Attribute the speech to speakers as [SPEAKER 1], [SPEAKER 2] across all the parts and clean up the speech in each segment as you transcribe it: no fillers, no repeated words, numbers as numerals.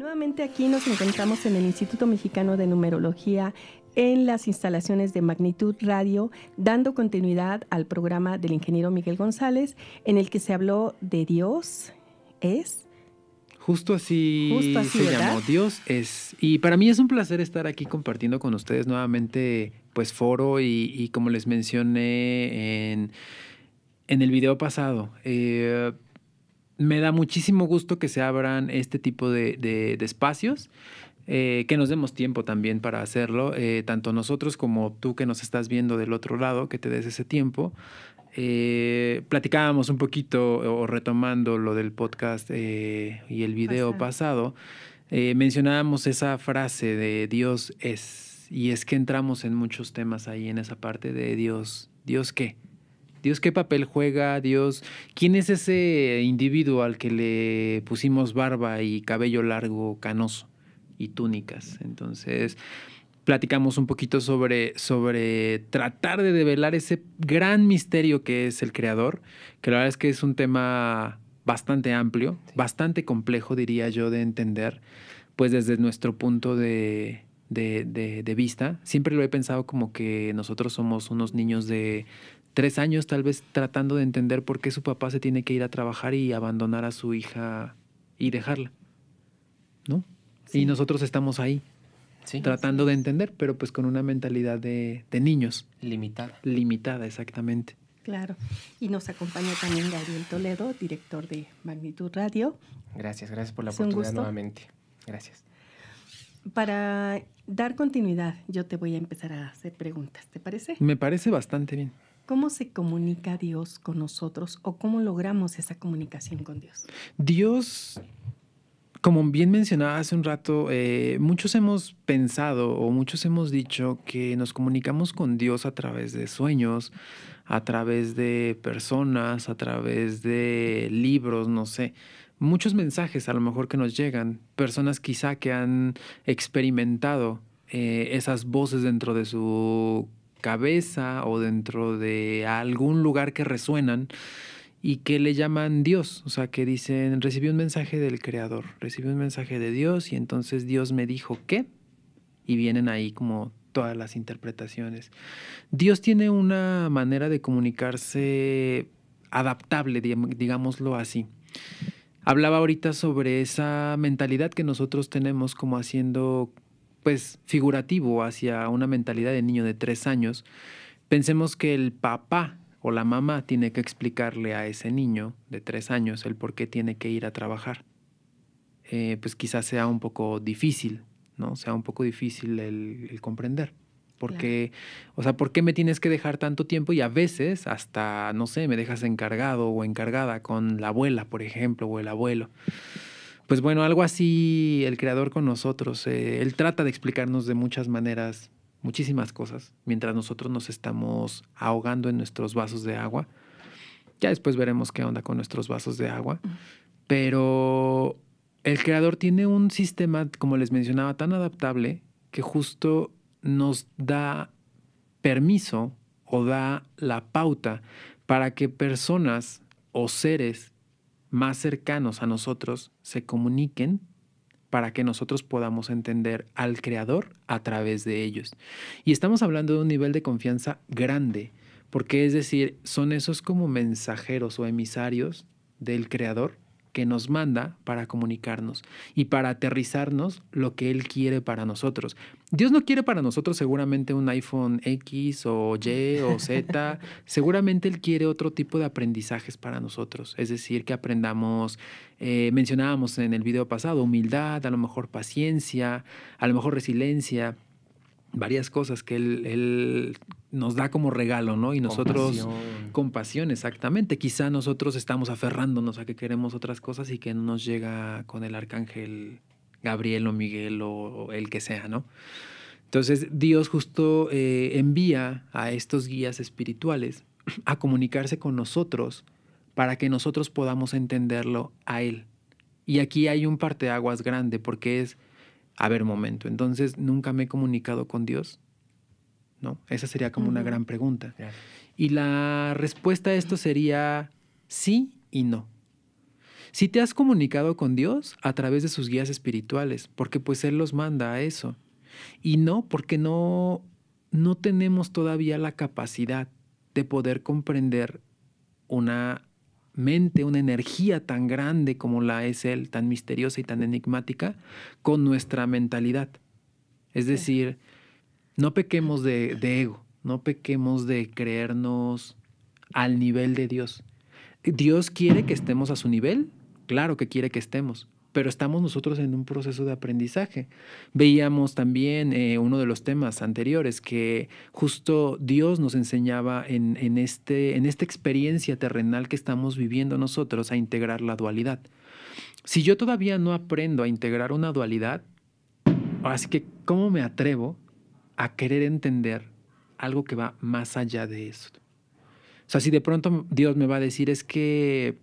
[SPEAKER 1] Nuevamente aquí nos encontramos en el Instituto Mexicano de Numerología, en las instalaciones de Magnitud Radio, dando continuidad al programa del ingeniero Miguel González, en el que se habló de Dios es.
[SPEAKER 2] Justo así se
[SPEAKER 1] ¿verdad?
[SPEAKER 2] llamó, Dios es. Y para mí es un placer estar aquí compartiendo con ustedes nuevamente, pues, foro y como les mencioné en el video pasado, me da muchísimo gusto que se abran este tipo de espacios, que nos demos tiempo también para hacerlo, tanto nosotros como tú que nos estás viendo del otro lado, que te des ese tiempo. Platicábamos un poquito o retomando lo del podcast y el video pasado, mencionábamos esa frase de Dios es, y es que entramos en muchos temas ahí en esa parte de Dios. ¿Dios qué? Dios, ¿qué papel juega? Dios, ¿quién es ese individuo al que le pusimos barba y cabello largo, canoso y túnicas? Entonces, platicamos un poquito sobre tratar de develar ese gran misterio que es el creador, que la verdad es que es un tema bastante amplio, bastante complejo, diría yo, de entender, pues desde nuestro punto de vista. Siempre lo he pensado como que nosotros somos unos niños de 3 años, tal vez tratando de entender por qué su papá se tiene que ir a trabajar y abandonar a su hija y dejarla, ¿no? Sí. Y nosotros estamos ahí, sí, tratando de entender, pero pues con una mentalidad de niños.
[SPEAKER 3] Limitada.
[SPEAKER 2] Limitada, exactamente.
[SPEAKER 1] Claro. Y nos acompaña también Gabriel Toledo, director de Magnitud Radio.
[SPEAKER 3] Gracias por la oportunidad nuevamente. Gracias.
[SPEAKER 1] Para dar continuidad, yo te voy a empezar a hacer preguntas, ¿te parece?
[SPEAKER 2] Me parece bastante bien.
[SPEAKER 1] ¿Cómo se comunica Dios con nosotros o cómo logramos esa comunicación con Dios?
[SPEAKER 2] Dios, como bien mencionaba hace un rato, muchos hemos pensado o muchos hemos dicho que nos comunicamos con Dios a través de sueños, a través de personas, a través de libros, no sé. Muchos mensajes a lo mejor que nos llegan, personas quizá que han experimentado esas voces dentro de su cabeza o dentro de algún lugar que resuenan y que le llaman Dios, o sea, que dicen, recibí un mensaje del Creador, recibí un mensaje de Dios y entonces Dios me dijo ¿qué? Y vienen ahí como todas las interpretaciones. Dios tiene una manera de comunicarse adaptable, digámoslo así. Hablaba ahorita sobre esa mentalidad que nosotros tenemos como haciendo, pues, figurativo hacia una mentalidad de niño de 3 años. Pensemos que el papá o la mamá tiene que explicarle a ese niño de 3 años el por qué tiene que ir a trabajar. Pues quizás sea un poco difícil, ¿no? Sea un poco difícil el comprender. Porque, claro. O sea, ¿por qué me tienes que dejar tanto tiempo? Y a veces hasta, no sé, me dejas encargado o encargada con la abuela, por ejemplo, o el abuelo. Pues bueno, algo así el creador con nosotros. Él trata de explicarnos de muchas maneras muchísimas cosas mientras nosotros nos estamos ahogando en nuestros vasos de agua. Ya después veremos qué onda con nuestros vasos de agua. Pero el creador tiene un sistema, como les mencionaba, tan adaptable que justo nos da permiso o da la pauta para que personas o seres más cercanos a nosotros se comuniquen para que nosotros podamos entender al Creador a través de ellos. Y estamos hablando de un nivel de confianza grande, porque es decir, son esos como mensajeros o emisarios del Creador que nos manda para comunicarnos y para aterrizarnos lo que Él quiere para nosotros. Dios no quiere para nosotros seguramente un iPhone X o Y o Z. Seguramente Él quiere otro tipo de aprendizajes para nosotros. Es decir, que aprendamos, mencionábamos en el video pasado, humildad, a lo mejor paciencia, a lo mejor resiliencia, varias cosas que él nos da como regalo, ¿no? Y nosotros, compasión, exactamente. Quizá nosotros estamos aferrándonos a que queremos otras cosas y que no nos llega con el arcángel Gabriel o Miguel o el que sea, ¿no? Entonces Dios justo envía a estos guías espirituales a comunicarse con nosotros para que nosotros podamos entenderlo a Él. Y aquí hay un parteaguas grande porque es, a ver, momento, entonces nunca me he comunicado con Dios, ¿no? Esa sería como una gran pregunta. Y la respuesta a esto sería sí y no. Si te has comunicado con Dios a través de sus guías espirituales, porque pues Él los manda a eso. Y no, porque no tenemos todavía la capacidad de poder comprender una mente, una energía tan grande como la es Él, tan misteriosa y tan enigmática, con nuestra mentalidad. Es decir, no pequemos de ego, no pequemos de creernos al nivel de Dios. ¿Dios quiere que estemos a su nivel? Claro que quiere que estemos, pero estamos nosotros en un proceso de aprendizaje. Veíamos también uno de los temas anteriores que justo Dios nos enseñaba en esta experiencia terrenal que estamos viviendo nosotros a integrar la dualidad. Si yo todavía no aprendo a integrar una dualidad, así que ¿cómo me atrevo a querer entender algo que va más allá de eso? O sea, si de pronto Dios me va a decir es que,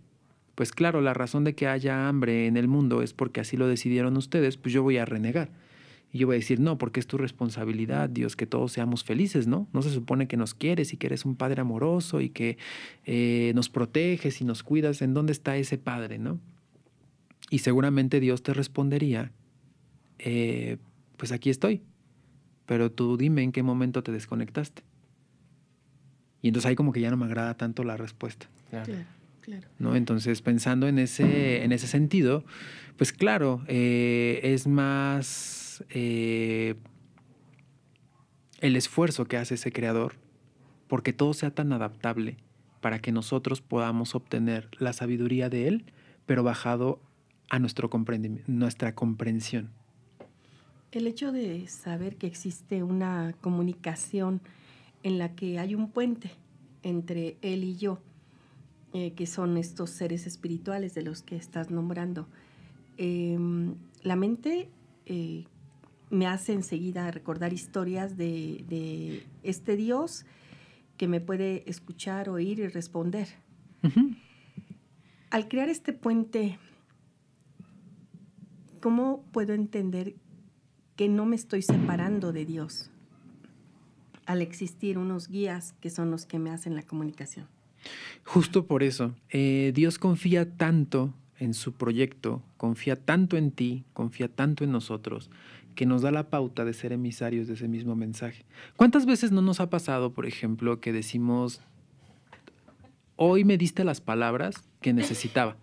[SPEAKER 2] pues claro, la razón de que haya hambre en el mundo es porque así lo decidieron ustedes, pues yo voy a renegar. Y yo voy a decir, no, porque es tu responsabilidad, Dios, que todos seamos felices, ¿no? No se supone que nos quieres y que eres un padre amoroso y que nos proteges y nos cuidas. ¿En dónde está ese padre, no? Y seguramente Dios te respondería, pues aquí estoy, pero tú dime en qué momento te desconectaste. Y entonces ahí como que ya no me agrada tanto la respuesta.
[SPEAKER 1] Claro.
[SPEAKER 2] ¿No? Entonces, pensando en ese sentido, pues claro, es más el esfuerzo que hace ese creador porque todo sea tan adaptable para que nosotros podamos obtener la sabiduría de él, pero bajado a nuestra comprensión.
[SPEAKER 1] El hecho de saber que existe una comunicación en la que hay un puente entre él y yo, que son estos seres espirituales de los que estás nombrando. La mente me hace enseguida recordar historias de este Dios que me puede escuchar, oír y responder.
[SPEAKER 2] Uh-huh.
[SPEAKER 1] Al crear este puente, ¿cómo puedo entender que no me estoy separando de Dios al existir unos guías que son los que me hacen la comunicación?
[SPEAKER 2] Justo por eso, Dios confía tanto en su proyecto, confía tanto en ti, confía tanto en nosotros, que nos da la pauta de ser emisarios de ese mismo mensaje. ¿Cuántas veces no nos ha pasado, por ejemplo, que decimos, hoy me diste las palabras que necesitaba?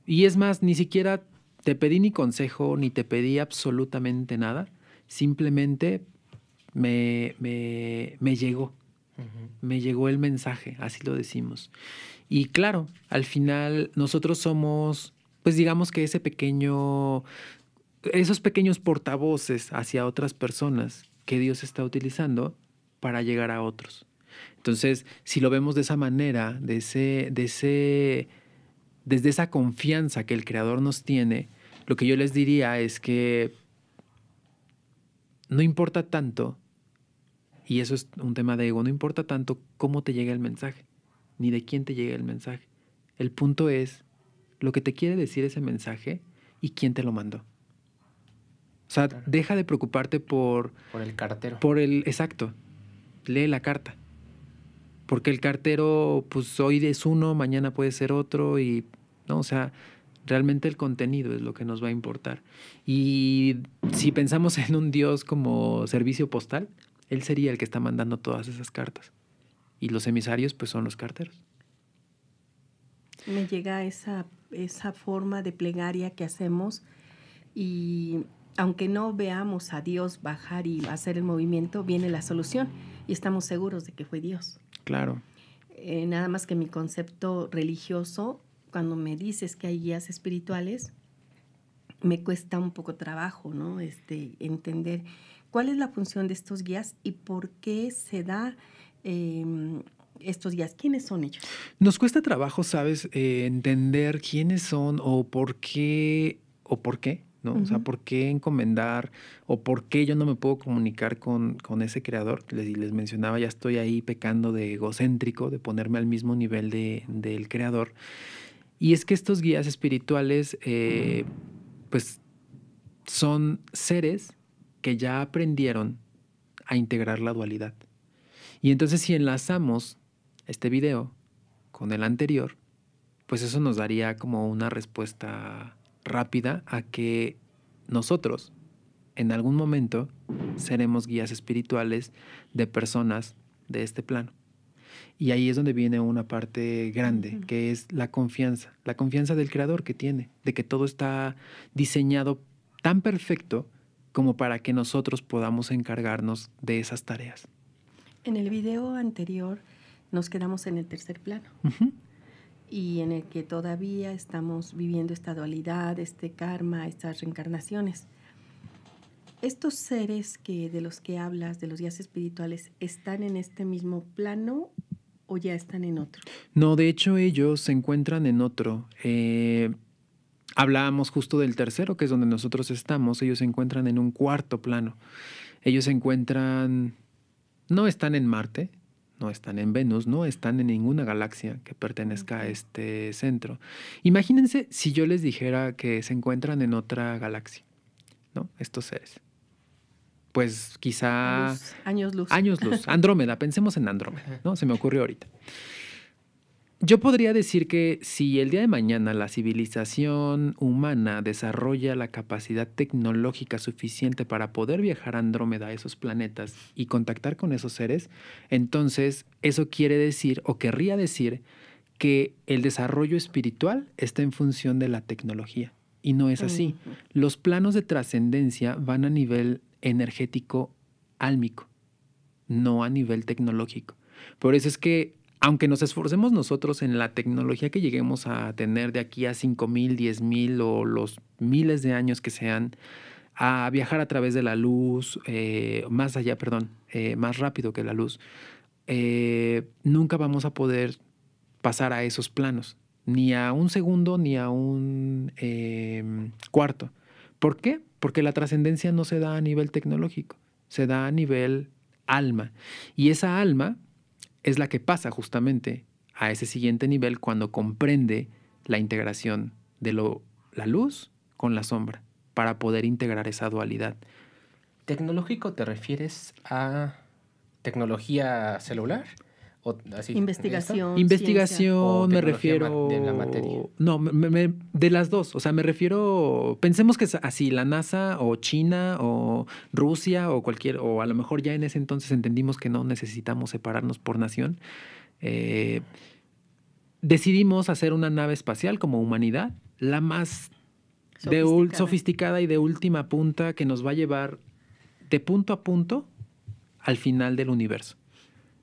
[SPEAKER 2] Y es más, ni siquiera te pedí ni consejo, ni te pedí absolutamente nada, simplemente me llegó. Me llegó el mensaje, así lo decimos. Y claro, al final nosotros somos, pues digamos que esos pequeños portavoces hacia otras personas que Dios está utilizando para llegar a otros. Entonces, si lo vemos de esa manera, desde esa confianza que el Creador nos tiene, lo que yo les diría es que no importa tanto. Y eso es un tema de ego. No importa tanto cómo te llega el mensaje, ni de quién te llega el mensaje. El punto es lo que te quiere decir ese mensaje y quién te lo mandó. O sea, claro. Deja de preocuparte por
[SPEAKER 3] el cartero.
[SPEAKER 2] Exacto. Lee la carta. Porque el cartero, pues hoy es uno, mañana puede ser otro y, ¿no? O sea, realmente el contenido es lo que nos va a importar. Y si pensamos en un Dios como servicio postal, Él sería el que está mandando todas esas cartas. Y los emisarios, pues, son los carteros.
[SPEAKER 1] Me llega esa forma de plegaria que hacemos y aunque no veamos a Dios bajar y hacer el movimiento, viene la solución y estamos seguros de que fue Dios.
[SPEAKER 2] Claro.
[SPEAKER 1] Nada más que mi concepto religioso, cuando me dices que hay guías espirituales, me cuesta un poco trabajo, ¿no? Entender cuál es la función de estos guías y por qué se da estos guías. ¿Quiénes son ellos?
[SPEAKER 2] Nos cuesta trabajo, ¿sabes? Entender quiénes son o por qué, ¿no? Uh-huh. O sea, por qué encomendar o por qué yo no me puedo comunicar con ese creador. Les mencionaba, ya estoy ahí pecando de egocéntrico, de ponerme al mismo nivel del creador. Y es que estos guías espirituales, pues, son seres que ya aprendieron a integrar la dualidad. Y entonces si enlazamos este video con el anterior, pues eso nos daría como una respuesta rápida a que nosotros en algún momento seremos guías espirituales de personas de este plano. Y ahí es donde viene una parte grande, que es la confianza del creador que tiene, de que todo está diseñado tan perfecto como para que nosotros podamos encargarnos de esas tareas.
[SPEAKER 1] En el video anterior nos quedamos en el tercer plano. Y en el que todavía estamos viviendo esta dualidad, este karma, estas reencarnaciones. ¿Estos seres de los que hablas, de los guías espirituales, están en este mismo plano o ya están en otro?
[SPEAKER 2] No, de hecho ellos se encuentran en otro. Hablábamos justo del tercero, que es donde nosotros estamos. Ellos se encuentran en un cuarto plano. Ellos se encuentran, no están en Marte, no están en Venus, no están en ninguna galaxia que pertenezca a este centro. Imagínense si yo les dijera que se encuentran en otra galaxia, ¿no? Estos seres. Pues quizá...
[SPEAKER 1] Años luz.
[SPEAKER 2] Años luz. Andrómeda, pensemos en Andrómeda, ¿no? Se me ocurrió ahorita. Yo podría decir que si el día de mañana la civilización humana desarrolla la capacidad tecnológica suficiente para poder viajar a Andrómeda, a esos planetas, y contactar con esos seres, entonces eso quiere decir, o querría decir, que el desarrollo espiritual está en función de la tecnología. Y no es así. Los planos de trascendencia van a nivel energético álmico, no a nivel tecnológico. Por eso es que, aunque nos esforcemos nosotros en la tecnología que lleguemos a tener de aquí a 5,000, 10,000 o los miles de años que sean, a viajar a través de la luz, más allá, más rápido que la luz, nunca vamos a poder pasar a esos planos, ni a un segundo, ni a un cuarto. ¿Por qué? Porque la trascendencia no se da a nivel tecnológico, se da a nivel alma. Y esa alma es la que pasa justamente a ese siguiente nivel cuando comprende la integración de la luz con la sombra para poder integrar esa dualidad.
[SPEAKER 3] ¿Tecnológico te refieres a tecnología celular? ¿O así,
[SPEAKER 2] investigación, me refiero
[SPEAKER 3] de la materia?
[SPEAKER 2] No, de las dos. O sea, me refiero, pensemos que es así, la NASA o China o Rusia o cualquier, o a lo mejor ya en ese entonces entendimos que no necesitamos separarnos por nación. Decidimos hacer una nave espacial como humanidad, la más sofisticada y de última punta, que nos va a llevar de punto a punto al final del universo,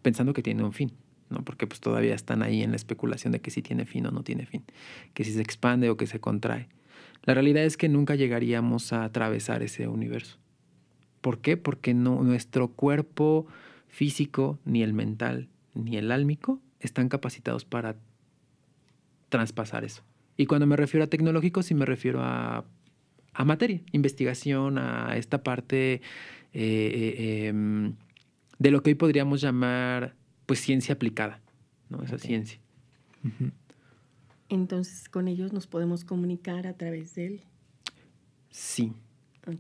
[SPEAKER 2] pensando que tiene un fin, ¿no? Porque pues todavía están ahí en la especulación de que si tiene fin o no tiene fin, que si se expande o que se contrae. La realidad es que nunca llegaríamos a atravesar ese universo. ¿Por qué? Porque nuestro cuerpo físico, ni el mental, ni el álmico, están capacitados para traspasar eso. Y cuando me refiero a tecnológico, sí me refiero a materia, investigación, a esta parte de lo que hoy podríamos llamar pues ciencia aplicada, ¿no? Esa ciencia.
[SPEAKER 1] Entonces, ¿con ellos nos podemos comunicar a través de él?
[SPEAKER 2] Sí.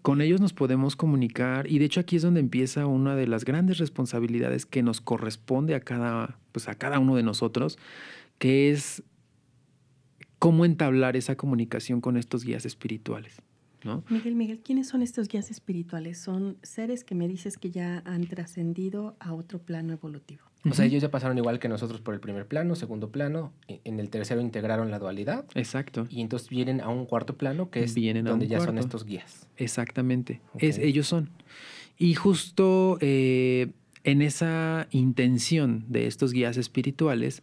[SPEAKER 2] Con ellos nos podemos comunicar, y de hecho aquí es donde empieza una de las grandes responsabilidades que nos corresponde a cada uno de nosotros, que es cómo entablar esa comunicación con estos guías espirituales, ¿no?
[SPEAKER 1] Miguel, ¿quiénes son estos guías espirituales? Son seres que me dices que ya han trascendido a otro plano evolutivo.
[SPEAKER 3] O sea, ellos ya pasaron igual que nosotros por el primer plano, segundo plano, en el tercero integraron la dualidad.
[SPEAKER 2] Exacto.
[SPEAKER 3] Y entonces vienen a un cuarto plano, que es donde ya son estos guías.
[SPEAKER 2] Exactamente. Okay. Ellos son. Y justo en esa intención de estos guías espirituales,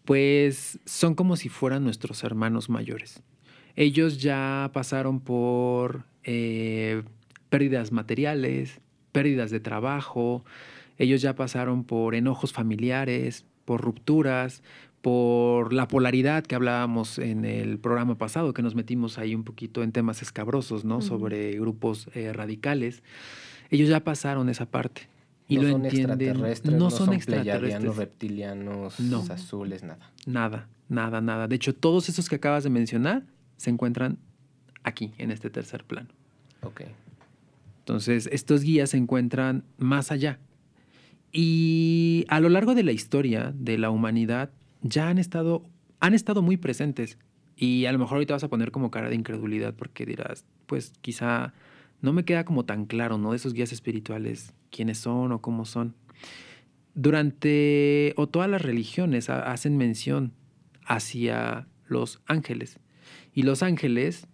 [SPEAKER 2] pues son como si fueran nuestros hermanos mayores. Ellos ya pasaron por pérdidas materiales, pérdidas de trabajo. Ellos ya pasaron por enojos familiares, por rupturas, por la polaridad que hablábamos en el programa pasado, que nos metimos ahí un poquito en temas escabrosos, ¿no? Sobre grupos radicales. Ellos ya pasaron esa parte. Y
[SPEAKER 3] no
[SPEAKER 2] lo
[SPEAKER 3] son
[SPEAKER 2] entienden.
[SPEAKER 3] Extraterrestres,
[SPEAKER 2] no son extraterrestres,
[SPEAKER 3] reptilianos,
[SPEAKER 2] no.
[SPEAKER 3] azules, nada.
[SPEAKER 2] Nada. De hecho, todos esos que acabas de mencionar se encuentran aquí, en este tercer plano.
[SPEAKER 3] Ok.
[SPEAKER 2] Entonces, estos guías se encuentran más allá. Y a lo largo de la historia de la humanidad ya han estado han estado muy presentes. Y a lo mejor ahorita vas a poner como cara de incredulidad porque dirás, pues quizá no me queda como tan claro, ¿no? De esos guías espirituales, quiénes son o cómo son. O todas las religiones hacen mención hacia los ángeles. Y los ángeles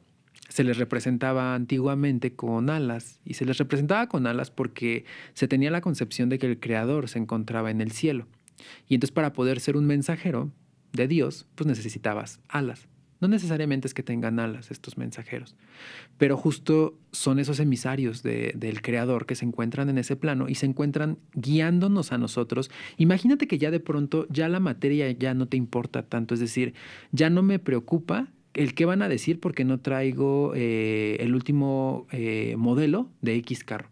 [SPEAKER 2] se les representaba antiguamente con alas. Y se les representaba con alas porque se tenía la concepción de que el Creador se encontraba en el cielo. Y entonces para poder ser un mensajero de Dios, pues necesitabas alas. No necesariamente es que tengan alas estos mensajeros, pero justo son esos emisarios del Creador que se encuentran en ese plano y se encuentran guiándonos a nosotros. Imagínate que ya de pronto ya la materia ya no te importa tanto, es decir, ya no me preocupa el qué van a decir porque no traigo el último modelo de X carro.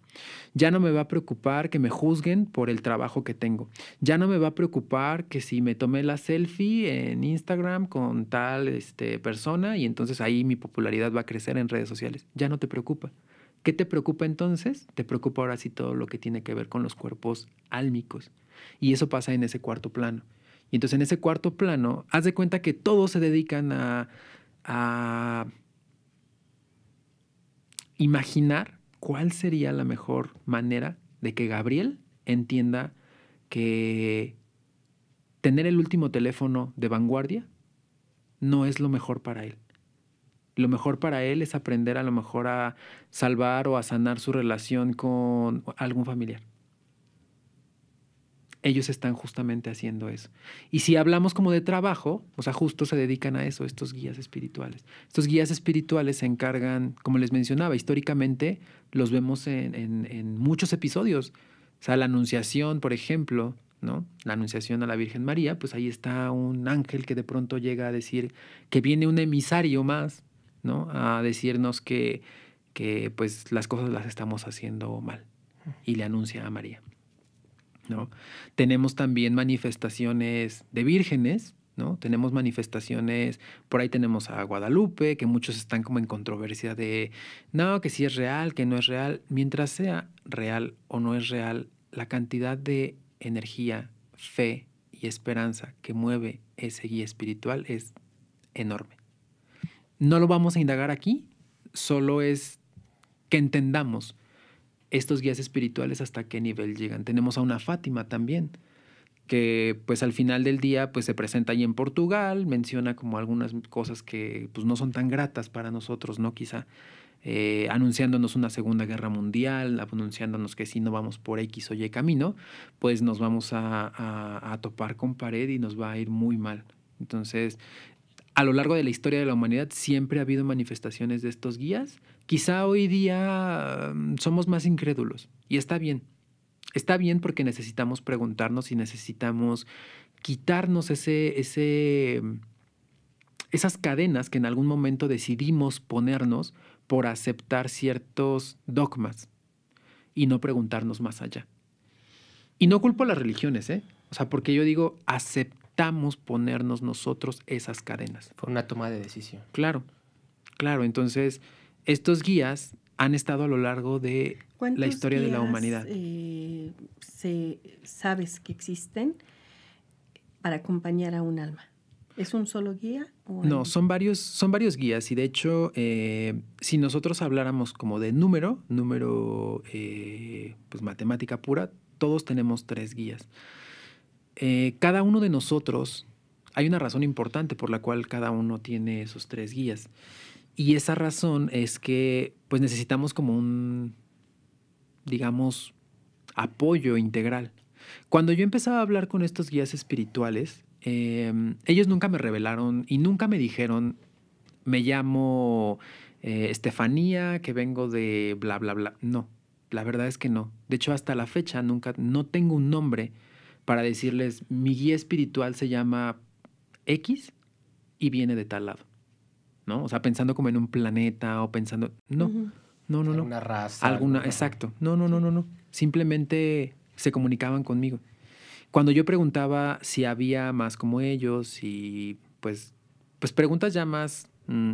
[SPEAKER 2] Ya no me va a preocupar que me juzguen por el trabajo que tengo. Ya no me va a preocupar que si me tomé la selfie en Instagram con tal persona y entonces ahí mi popularidad va a crecer en redes sociales. Ya no te preocupa. ¿Qué te preocupa entonces? Te preocupa ahora sí todo lo que tiene que ver con los cuerpos álmicos. Y eso pasa en ese cuarto plano. Y entonces en ese cuarto plano, haz de cuenta que todos se dedican a imaginar cuál sería la mejor manera de que Gabriel entienda que tener el último teléfono de vanguardia no es lo mejor para él. Lo mejor para él es aprender a lo mejor a salvar o a sanar su relación con algún familiar. Ellos están justamente haciendo eso. Y si hablamos como de trabajo, o sea, justo se dedican a eso, estos guías espirituales. Estos guías espirituales se encargan, como les mencionaba, históricamente los vemos en muchos episodios. O sea, la Anunciación, por ejemplo, ¿no? La Anunciación a la Virgen María, pues ahí está un ángel que de pronto llega a decir que viene un emisario más, ¿no? A decirnos que pues las cosas las estamos haciendo mal. Y le anuncia a María, ¿no? Tenemos también manifestaciones de vírgenes, ¿no? Tenemos manifestaciones, por ahí tenemos a Guadalupe, que muchos están como en controversia de, no, que sí es real, que no es real. Mientras sea real o no es real, la cantidad de energía, fe y esperanza que mueve ese guía espiritual es enorme. No lo vamos a indagar aquí, solo es que entendamos estos guías espirituales hasta qué nivel llegan. Tenemos a una Fátima también, que pues al final del día pues se presenta ahí en Portugal, menciona como algunas cosas que pues no son tan gratas para nosotros, ¿no? Quizá anunciándonos una Segunda Guerra Mundial, anunciándonos que si no vamos por X o Y camino, pues nos vamos a topar con pared y nos va a ir muy mal. Entonces, a lo largo de la historia de la humanidad siempre ha habido manifestaciones de estos guías. Quizá hoy día somos más incrédulos y está bien. Está bien porque necesitamos preguntarnos y necesitamos quitarnos esas cadenas que en algún momento decidimos ponernos por aceptar ciertos dogmas y no preguntarnos más allá. Y no culpo a las religiones, ¿eh? O sea, porque yo digo, aceptamos ponernos nosotros esas cadenas.
[SPEAKER 3] Fue una toma de decisión.
[SPEAKER 2] Claro, claro. Entonces, estos guías han estado a lo largo de la historia de la humanidad.
[SPEAKER 1] ¿Sabes que existen para acompañar a un alma? ¿Es un solo guía?
[SPEAKER 2] No, son varios guías. Y de hecho, si nosotros habláramos como de número, pues matemática pura, todos tenemos 3 guías. Cada uno de nosotros, hay una razón importante por la cual cada uno tiene esos 3 guías. Y esa razón es que pues necesitamos como un, digamos, apoyo integral. Cuando yo empezaba a hablar con estos guías espirituales, ellos nunca me revelaron y nunca me dijeron, me llamo Estefanía, que vengo de bla, bla, bla. No, la verdad es que no. De hecho, hasta la fecha no tengo un nombre para decirles, mi guía espiritual se llama X y viene de tal lado, ¿no? O sea, pensando como en un planeta o pensando, no, no.
[SPEAKER 3] Alguna raza.
[SPEAKER 2] Exacto. No. Simplemente se comunicaban conmigo. Cuando yo preguntaba si había más como ellos y pues preguntas ya más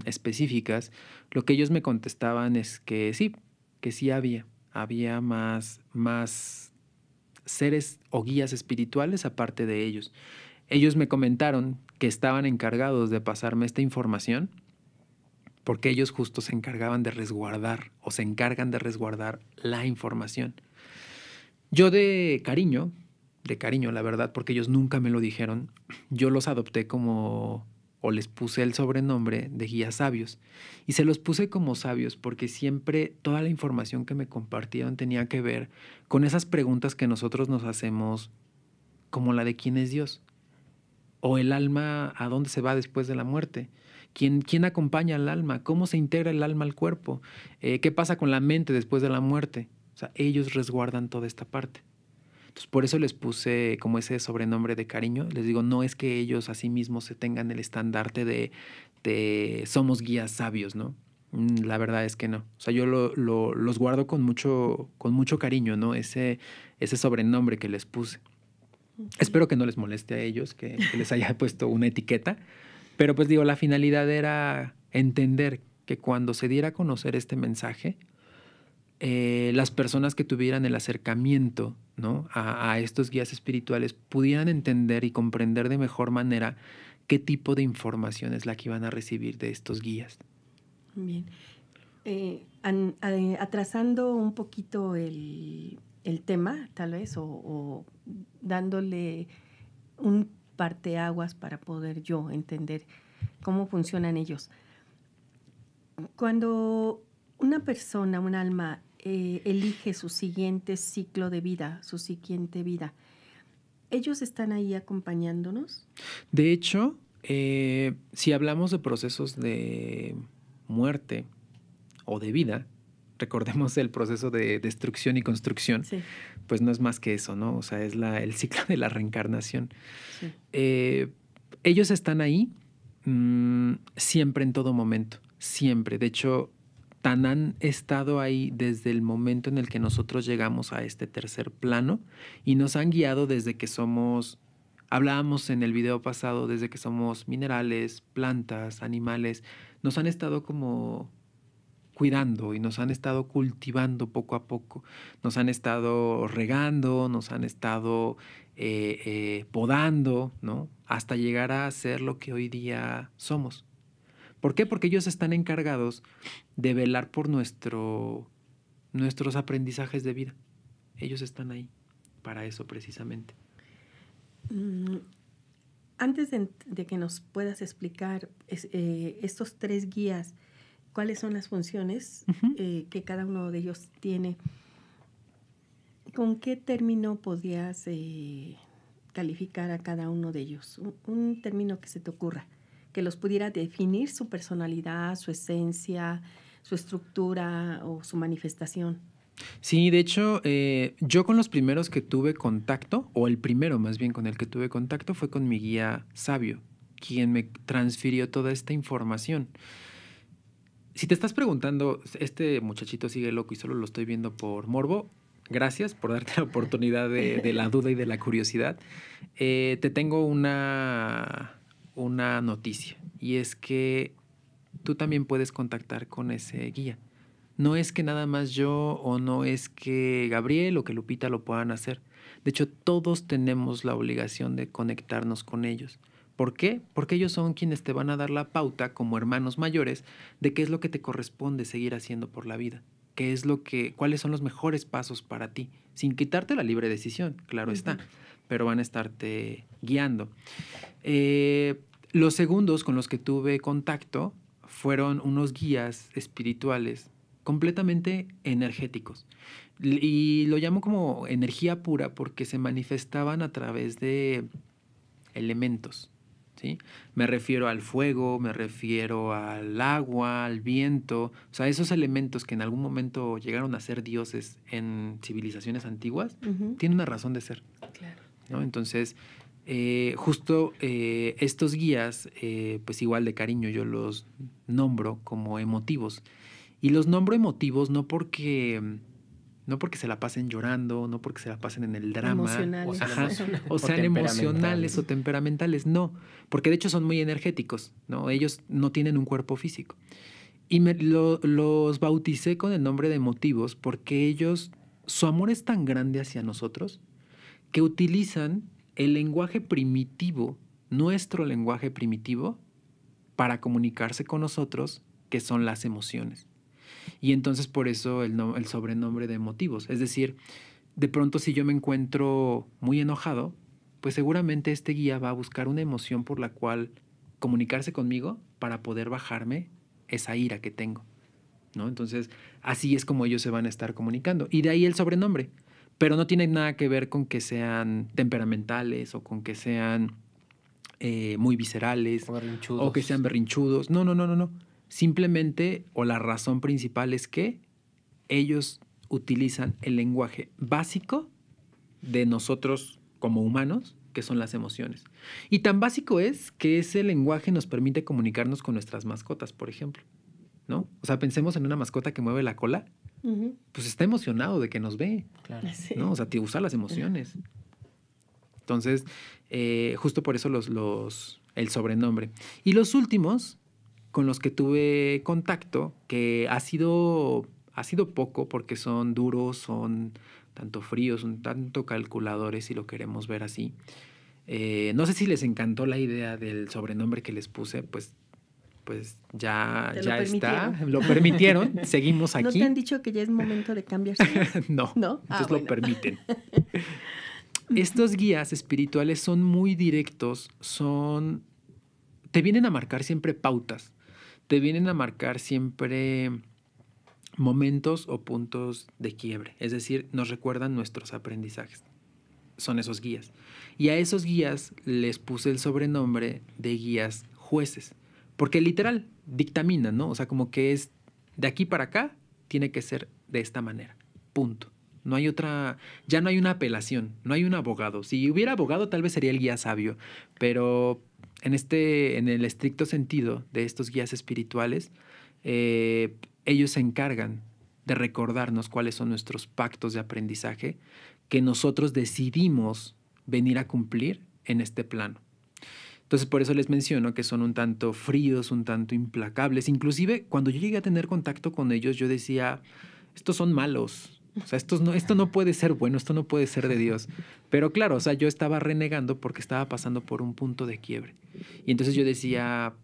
[SPEAKER 2] específicas, lo que ellos me contestaban es que sí había más seres o guías espirituales aparte de ellos. Ellos me comentaron que estaban encargados de pasarme esta información porque ellos justo se encargaban de resguardar o se encargan de resguardar la información. Yo de cariño, la verdad, porque ellos nunca me lo dijeron, yo los adopté como, o les puse el sobrenombre de guías sabios. Y se los puse como sabios porque siempre toda la información que me compartieron tenía que ver con esas preguntas que nosotros nos hacemos, como la de quién es Dios, o el alma, ¿a dónde se va después de la muerte? ¿Quién acompaña al alma? ¿Cómo se integra el alma al cuerpo? ¿Qué pasa con la mente después de la muerte? O sea, ellos resguardan toda esta parte. Entonces, por eso les puse como ese sobrenombre de cariño. Les digo, no es que ellos a sí mismos se tengan el estandarte de somos guías sabios, ¿no? La verdad es que no. O sea, yo los guardo con mucho cariño, ¿no? Ese sobrenombre que les puse. Okay. Espero que no les moleste a ellos, que les haya puesto una etiqueta. Pero pues digo, la finalidad era entender que cuando se diera a conocer este mensaje, las personas que tuvieran el acercamiento, ¿no?, a estos guías espirituales pudieran entender y comprender de mejor manera qué tipo de información es la que iban a recibir de estos guías.
[SPEAKER 1] Bien. Atrasando un poquito el tema, tal vez, o dándole un parteaguas para poder yo entender cómo funcionan ellos. Cuando una persona, un alma, elige su siguiente ciclo de vida, su siguiente vida, ¿ellos están ahí acompañándonos?
[SPEAKER 2] De hecho, si hablamos de procesos de muerte o de vida, recordemos el proceso de destrucción y construcción, sí, pues no es más que eso, ¿no? O sea, es el ciclo de la reencarnación. Sí. Ellos están ahí siempre, en todo momento, siempre. De hecho, tan han estado ahí desde el momento en el que nosotros llegamos a este tercer plano y nos han guiado desde que somos, hablábamos en el video pasado, desde que somos minerales, plantas, animales, nos han estado como cuidando y nos han estado cultivando poco a poco, nos han estado regando, nos han estado podando, ¿no?, hasta llegar a ser lo que hoy día somos. ¿Por qué? Porque ellos están encargados de velar por nuestros aprendizajes de vida. Ellos están ahí para eso precisamente.
[SPEAKER 1] Antes de que nos puedas explicar estos 3 guías, cuáles son las funciones que cada uno de ellos tiene, ¿con qué término podrías calificar a cada uno de ellos? Un término que se te ocurra, que los pudiera definir su personalidad, su esencia, su estructura o su manifestación.
[SPEAKER 2] Sí, de hecho, yo con los primeros que tuve contacto, o el primero más bien con el que tuve contacto, fue con mi guía sabio, quien me transfirió toda esta información. Si te estás preguntando, este muchachito sigue loco y solo lo estoy viendo por morbo, gracias por darte la oportunidad de la duda y de la curiosidad. Te tengo una noticia, y es que tú también puedes contactar con ese guía. No es que nada más yo, o no es que Gabriel o que Lupita lo puedan hacer. De hecho, todos tenemos la obligación de conectarnos con ellos. ¿Por qué? Porque ellos son quienes te van a dar la pauta como hermanos mayores de qué es lo que te corresponde seguir haciendo por la vida. Cuáles son los mejores pasos para ti, sin quitarte la libre decisión, claro está, pero van a estarte guiando. Los segundos con los que tuve contacto fueron unos guías espirituales completamente energéticos. Y lo llamo como energía pura porque se manifestaban a través de elementos, ¿sí? Me refiero al fuego, me refiero al agua, al viento. O sea, esos elementos que en algún momento llegaron a ser dioses en civilizaciones antiguas, tienen una razón de ser.
[SPEAKER 1] Claro.
[SPEAKER 2] ¿No? Entonces, justo estos guías, pues igual de cariño yo los nombro como emotivos. Y los nombro emotivos no porque se la pasen llorando, no porque se la pasen en el drama, o sean emocionales o temperamentales, no, porque de hecho son muy energéticos, ¿no? Ellos no tienen un cuerpo físico. Y los bauticé con el nombre de emotivos porque ellos, su amor es tan grande hacia nosotros que utilizan el lenguaje primitivo, nuestro lenguaje primitivo, para comunicarse con nosotros, que son las emociones. Y entonces por eso el sobrenombre de emotivos. Es decir, de pronto si yo me encuentro muy enojado, pues seguramente este guía va a buscar una emoción por la cual comunicarse conmigo para poder bajarme esa ira que tengo, ¿no? Entonces, así es como ellos se van a estar comunicando. Y de ahí el sobrenombre. Pero no tiene nada que ver con que sean temperamentales o con que sean muy viscerales o que sean berrinchudos. No, no, no, no, no. Simplemente, o la razón principal es que ellos utilizan el lenguaje básico de nosotros como humanos, que son las emociones. Y tan básico es que ese lenguaje nos permite comunicarnos con nuestras mascotas, por ejemplo, ¿no? O sea, pensemos en una mascota que mueve la cola, pues está emocionado de que nos ve,
[SPEAKER 3] Claro.
[SPEAKER 1] Sí.
[SPEAKER 2] ¿no? O sea, te usa las emociones. Entonces, justo por eso el sobrenombre. Y los últimos con los que tuve contacto, que ha sido poco porque son duros, son tanto fríos, un tanto calculadores, si lo queremos ver así. No sé si les encantó la idea del sobrenombre que les puse, pues ya está, lo permitieron, seguimos aquí.
[SPEAKER 1] ¿No te han dicho que ya es momento de cambiarse?
[SPEAKER 2] No,
[SPEAKER 1] ¿No?
[SPEAKER 2] entonces
[SPEAKER 1] Bueno.
[SPEAKER 2] lo permiten. Estos guías espirituales son muy directos, te vienen a marcar siempre pautas, te vienen a marcar siempre momentos o puntos de quiebre, es decir, nos recuerdan nuestros aprendizajes. Son esos guías. Y a esos guías les puse el sobrenombre de guías jueces, porque literal dictaminan, ¿no? O sea, como que es de aquí para acá, tiene que ser de esta manera, punto. No hay otra, ya no hay una apelación, no hay un abogado. Si hubiera abogado, tal vez sería el guía sabio, pero en el estricto sentido de estos guías espirituales, ellos se encargan de recordarnos cuáles son nuestros pactos de aprendizaje que nosotros decidimos venir a cumplir en este plano. Entonces, por eso les menciono que son un tanto fríos, un tanto implacables. Inclusive, cuando yo llegué a tener contacto con ellos, yo decía, estos son malos. O sea, esto no puede ser bueno, esto no puede ser de Dios. Pero claro, o sea, yo estaba renegando porque estaba pasando por un punto de quiebre. Y entonces yo decía,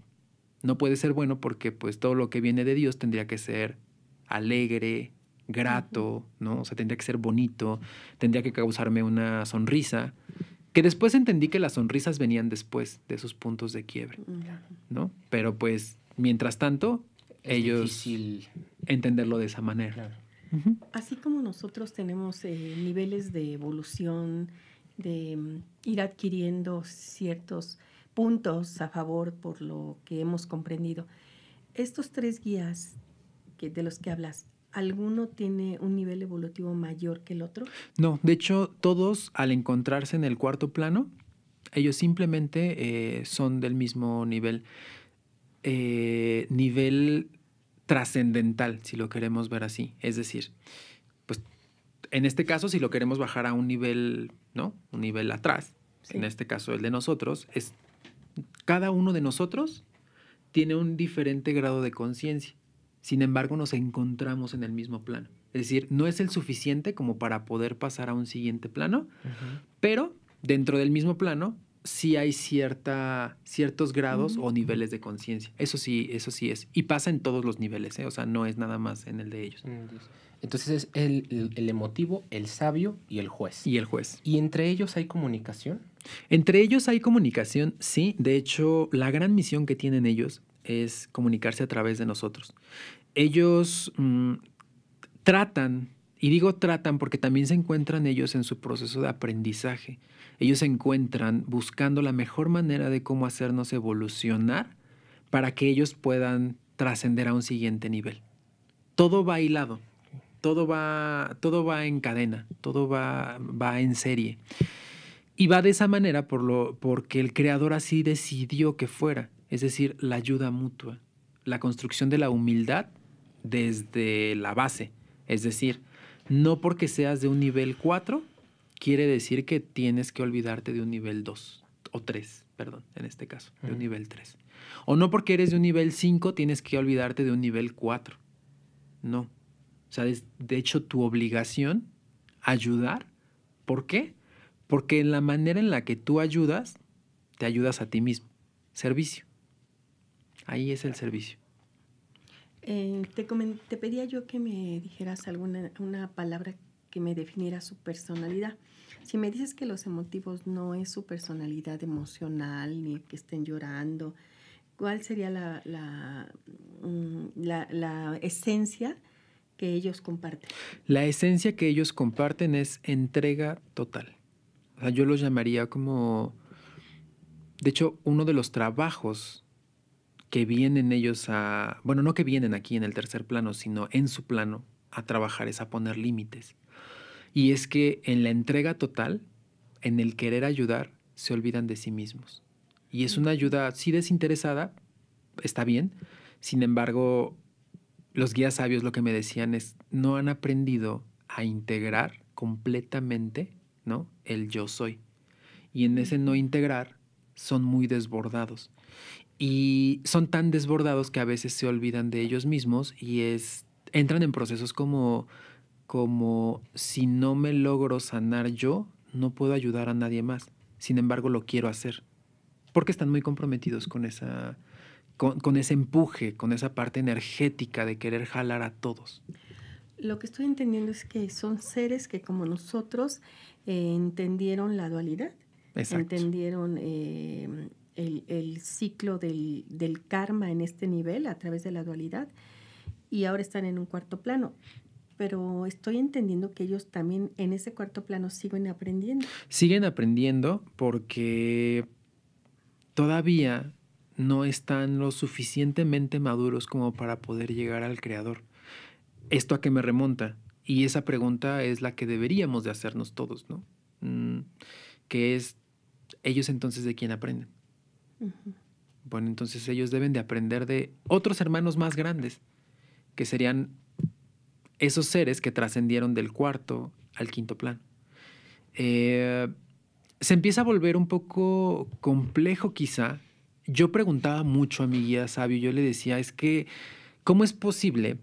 [SPEAKER 2] no puede ser bueno porque pues todo lo que viene de Dios tendría que ser alegre, grato, ¿no? O sea, tendría que ser bonito, tendría que causarme una sonrisa, que después entendí que las sonrisas venían después de esos puntos de quiebre, ¿no? Pero pues, mientras tanto,
[SPEAKER 3] Es
[SPEAKER 2] ellos
[SPEAKER 3] difícil
[SPEAKER 2] entenderlo de esa manera.
[SPEAKER 3] Claro.
[SPEAKER 1] Así como nosotros tenemos niveles de evolución, de ir adquiriendo ciertos puntos a favor por lo que hemos comprendido, estos 3 guías de los que hablas, ¿alguno tiene un nivel evolutivo mayor que el otro?
[SPEAKER 2] No, de hecho, todos al encontrarse en el cuarto plano, ellos simplemente son del mismo nivel trascendental, si lo queremos ver así. Es decir, pues en este caso, si lo queremos bajar a un nivel, ¿no? Un nivel atrás,
[SPEAKER 1] Sí.
[SPEAKER 2] En este caso el de nosotros, cada uno de nosotros tiene un diferente grado de conciencia. Sin embargo, nos encontramos en el mismo plano. Es decir, no es el suficiente como para poder pasar a un siguiente plano, pero dentro del mismo plano sí hay ciertos grados o niveles de conciencia. Eso sí es. Y pasa en todos los niveles, ¿eh? O sea, no es nada más en el de ellos.
[SPEAKER 3] Entonces es el emotivo, el sabio y el juez.
[SPEAKER 2] Y el juez.
[SPEAKER 3] ¿Y entre ellos hay comunicación?
[SPEAKER 2] Entre ellos hay comunicación, sí. De hecho, la gran misión que tienen ellos es comunicarse a través de nosotros. Ellos tratan, y digo tratan porque también se encuentran ellos en su proceso de aprendizaje. Ellos se encuentran buscando la mejor manera de cómo hacernos evolucionar para que ellos puedan trascender a un siguiente nivel. Todo va hilado, todo va en cadena, todo va en serie. Y va de esa manera porque el creador así decidió que fuera, es decir, la ayuda mutua, la construcción de la humildad desde la base. Es decir, no porque seas de un nivel 4, quiere decir que tienes que olvidarte de un nivel 2 o 3, perdón, en este caso, de un nivel 3. O no porque eres de un nivel 5, tienes que olvidarte de un nivel 4. No. O sea, es de hecho tu obligación ayudar. ¿Por qué? Porque en la manera en la que tú ayudas, te ayudas a ti mismo. Servicio. Ahí es el servicio.
[SPEAKER 1] Te pedía yo que me dijeras una palabra que me definiera su personalidad. Si me dices que los emotivos no es su personalidad emocional, ni que estén llorando, ¿cuál sería la esencia que ellos comparten?
[SPEAKER 2] La esencia que ellos comparten es entrega total. O sea, yo los llamaría como... De hecho, uno de los trabajos que vienen ellos a... Bueno, no que vienen aquí en el tercer plano, sino en su plano a trabajar es a poner límites. Y es que en la entrega total, en el querer ayudar, se olvidan de sí mismos. Y es una ayuda, sí desinteresada, está bien. Sin embargo, los guías sabios lo que me decían es, no han aprendido a integrar completamente, ¿no?, el yo soy. Y en ese no integrar son muy desbordados. Y son tan desbordados que a veces se olvidan de ellos mismos y entran en procesos como si no me logro sanar yo, no puedo ayudar a nadie más. Sin embargo, lo quiero hacer. Porque están muy comprometidos con ese empuje, con esa parte energética de querer jalar a todos.
[SPEAKER 1] Lo que estoy entendiendo es que son seres que, como nosotros, entendieron la dualidad.
[SPEAKER 2] Exacto.
[SPEAKER 1] Entendieron el ciclo del karma en este nivel a través de la dualidad y ahora están en un cuarto plano. Pero estoy entendiendo que ellos también en ese cuarto plano siguen aprendiendo.
[SPEAKER 2] Siguen aprendiendo porque todavía no están lo suficientemente maduros como para poder llegar al Creador. ¿Esto a qué me remonta? Y esa pregunta es la que deberíamos de hacernos todos, ¿no? Que es, ¿ellos entonces de quién aprenden?
[SPEAKER 1] Uh-huh.
[SPEAKER 2] Bueno, entonces ellos deben de aprender de otros hermanos más grandes, que serían esos seres que trascendieron del cuarto al quinto plano. Se empieza a volver un poco complejo quizá. Yo preguntaba mucho a mi guía sabio, yo le decía, es que, ¿cómo es posible